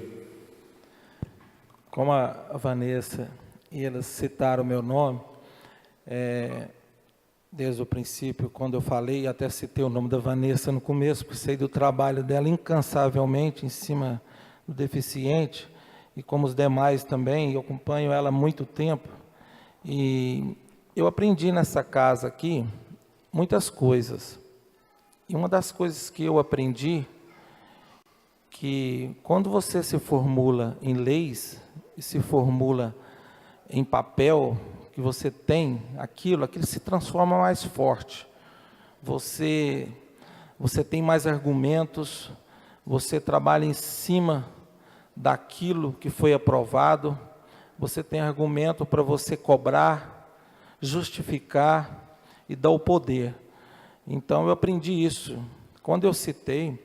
Como a Vanessa e elas citaram o meu nome, desde o princípio, quando eu falei, até citei o nome da Vanessa no começo, porque sei do trabalho dela incansavelmente em cima do deficiente, e como os demais também, eu acompanho ela há muito tempo, e eu aprendi nessa casa aqui muitas coisas. E uma das coisas que eu aprendi, que quando você se formula em leis, e se formula em papel, que você tem aquilo se transforma mais forte. Você tem mais argumentos, você trabalha em cima daquilo que foi aprovado, você tem argumento para você cobrar, justificar e dar o poder. Então eu aprendi isso. Quando eu citei,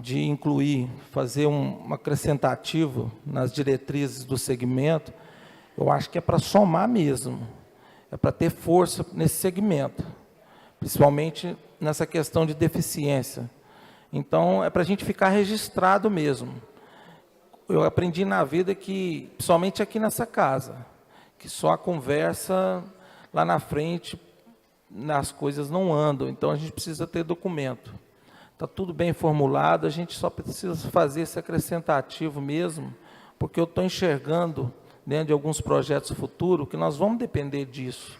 de incluir, fazer um acrescentativo nas diretrizes do segmento, eu acho que é para somar mesmo, é para ter força nesse segmento, principalmente nessa questão de deficiência. Então, é para a gente ficar registrado mesmo. Eu aprendi na vida que, principalmente aqui nessa casa, que só a conversa lá na frente, as coisas não andam, então a gente precisa ter documento. Está tudo bem formulado, a gente só precisa fazer esse acrescentativo mesmo, porque eu estou enxergando, dentro de alguns projetos futuros, que nós vamos depender disso.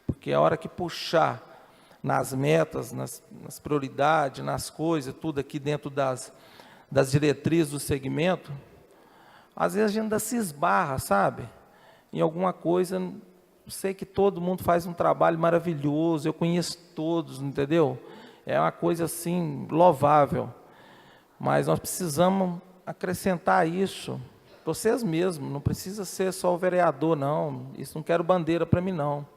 Porque a hora que puxar nas metas, nas prioridades, nas coisas, tudo aqui dentro das diretrizes do segmento, às vezes a gente ainda se esbarra, sabe? Em alguma coisa, sei que todo mundo faz um trabalho maravilhoso, eu conheço todos, entendeu? É uma coisa assim, louvável. Mas nós precisamos acrescentar isso, vocês mesmos, não precisa ser só o vereador, não. Isso não quero bandeira para mim, não.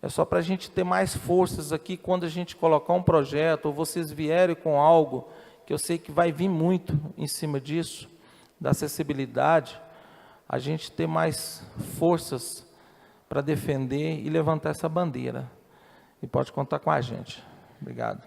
É só para a gente ter mais forças aqui quando a gente colocar um projeto, ou vocês vierem com algo, que eu sei que vai vir muito em cima disso, da acessibilidade, a gente ter mais forças para defender e levantar essa bandeira. E pode contar com a gente. Obrigado.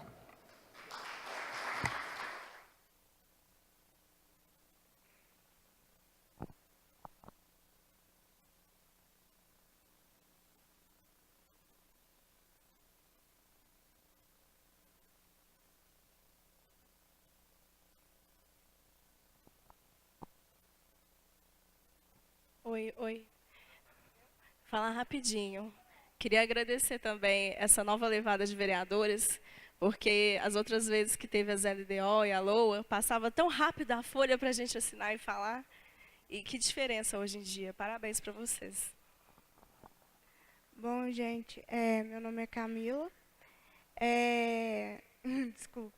Oi. Falar rapidinho. Queria agradecer também essa nova levada de vereadores, porque as outras vezes que teve as LDO e a LOA, passava tão rápido a folha para a gente assinar e falar. E que diferença hoje em dia. Parabéns para vocês.
Bom, gente, meu nome é Camila. Desculpa.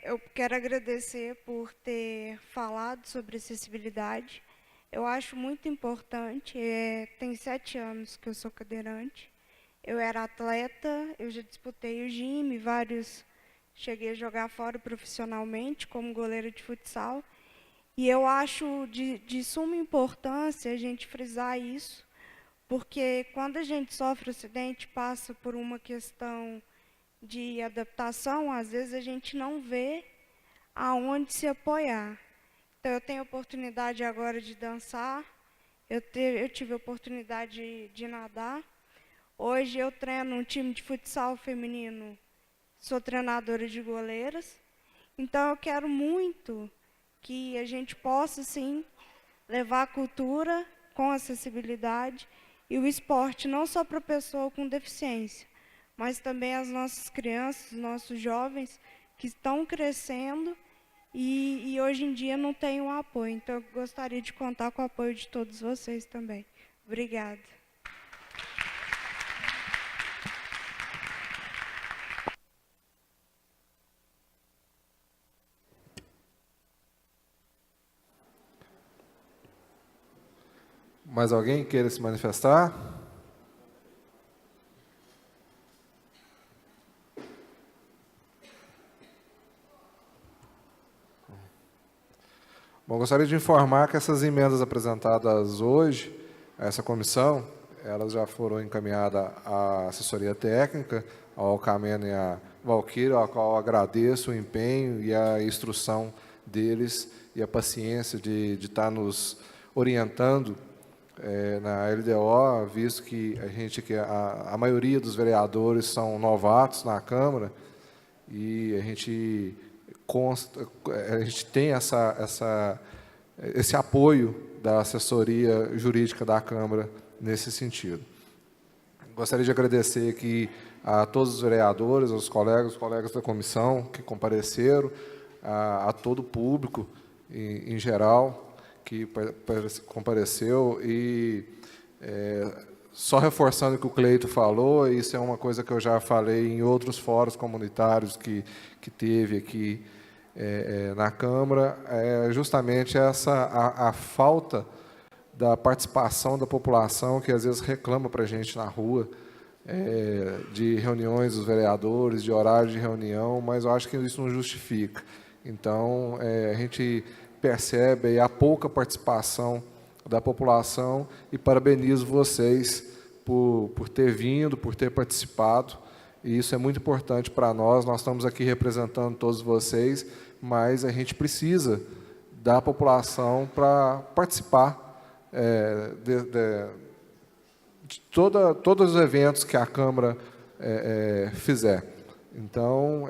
Eu quero agradecer por ter falado sobre acessibilidade. Eu acho muito importante, tem 7 anos que eu sou cadeirante, eu era atleta, eu já disputei o gym, cheguei a jogar fora profissionalmente, como goleira de futsal, e eu acho de suma importância a gente frisar isso, porque quando a gente sofre acidente, passa por uma questão de adaptação, às vezes a gente não vê aonde se apoiar. Então, eu tenho a oportunidade agora de dançar, eu tive a oportunidade de nadar. Hoje eu treino um time de futsal feminino, sou treinadora de goleiras. Então, eu quero muito que a gente possa, sim, levar a cultura com acessibilidade e o esporte não só para a pessoa com deficiência, mas também as nossas crianças, nossos jovens que estão crescendo e hoje em dia não tem um apoio. Então, eu gostaria de contar com o apoio de todos vocês também. Obrigada.
Mais alguém queira se manifestar? Bom, gostaria de informar que essas emendas apresentadas hoje a essa comissão, elas já foram encaminhadas à assessoria técnica, ao Alcamena e à Valquíria, ao qual agradeço o empenho e a instrução deles e a paciência de estar nos orientando na LDO, visto que a maioria dos vereadores são novatos na Câmara e a gente tem esse apoio da assessoria jurídica da Câmara nesse sentido. Gostaria de agradecer aqui a todos os vereadores, aos colegas da comissão que compareceram, a todo o público em geral que compareceu e só reforçando o que o Cleito falou, isso é uma coisa que eu já falei em outros fóruns comunitários que teve aqui na Câmara, justamente a falta da participação da população que às vezes reclama para a gente na rua, de reuniões dos vereadores, de horário de reunião, mas eu acho que isso não justifica. Então, a gente percebe aí a pouca participação da população e parabenizo vocês por ter vindo, por ter participado. E isso é muito importante para nós. Nós estamos aqui representando todos vocês, mas a gente precisa da população para participar de todos os eventos que a Câmara fizer. Então,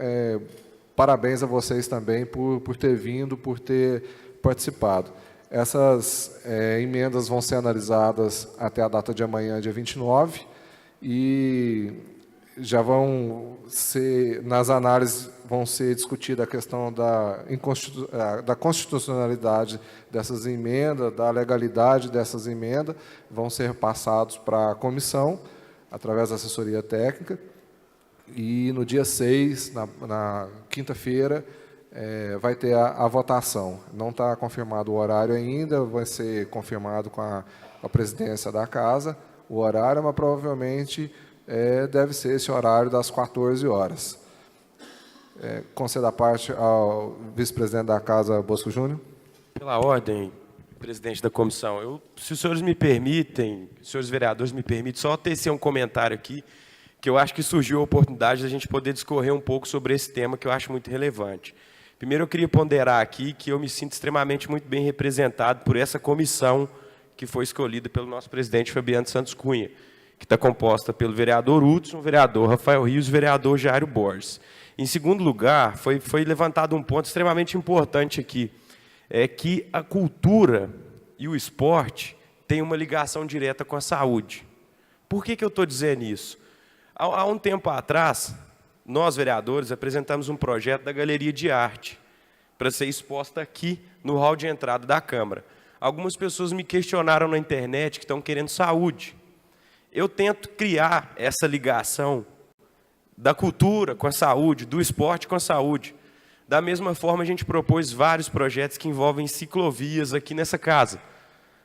parabéns a vocês também por ter vindo, por ter participado. Essas emendas vão ser analisadas até a data de amanhã, dia 29, e já vão ser, nas análises, vão ser discutida a questão da constitucionalidade dessas emendas, da legalidade dessas emendas, vão ser passados para a comissão, através da assessoria técnica, e no dia 6, na quinta-feira, vai ter a votação. Não está confirmado o horário ainda, vai ser confirmado com a presidência da Casa, o horário, mas provavelmente deve ser esse horário das 14 horas. Concedo a parte ao vice-presidente da Casa, Bosco Júnior.
Pela ordem, presidente da comissão, se os senhores me permitem, os senhores vereadores me permitem, só tecer um comentário aqui, que eu acho que surgiu a oportunidade de a gente poder discorrer um pouco sobre esse tema que eu acho muito relevante. Primeiro, eu queria ponderar aqui que eu me sinto extremamente muito bem representado por essa comissão que foi escolhida pelo nosso presidente Fabiano Santos Cunha, que está composta pelo vereador Hudson, vereador Rafael Rios e vereador Jairo Borges. Em segundo lugar, foi levantado um ponto extremamente importante aqui, que a cultura e o esporte têm uma ligação direta com a saúde. Por que eu estou dizendo isso? Há um tempo atrás, nós, vereadores, apresentamos um projeto da Galeria de Arte para ser exposta aqui no hall de entrada da Câmara. Algumas pessoas me questionaram na internet que estão querendo saúde. Eu tento criar essa ligação da cultura com a saúde, do esporte com a saúde. Da mesma forma, a gente propôs vários projetos que envolvem ciclovias aqui nessa casa.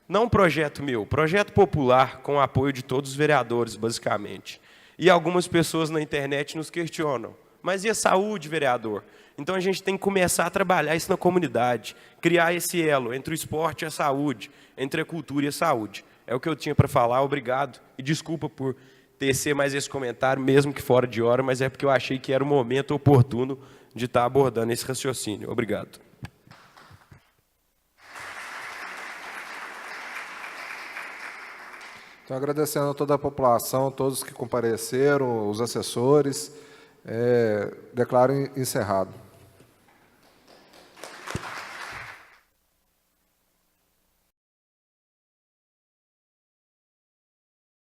Não um projeto meu, projeto popular com o apoio de todos os vereadores, basicamente. E algumas pessoas na internet nos questionam. Mas e a saúde, vereador? Então a gente tem que começar a trabalhar isso na comunidade, criar esse elo entre o esporte e a saúde, entre a cultura e a saúde. É o que eu tinha para falar, obrigado. E desculpa por tecer mais esse comentário, mesmo que fora de hora, mas é porque eu achei que era o momento oportuno de estar abordando esse raciocínio. Obrigado.
Então, agradecendo a toda a população, todos que compareceram, os assessores, declaro encerrado.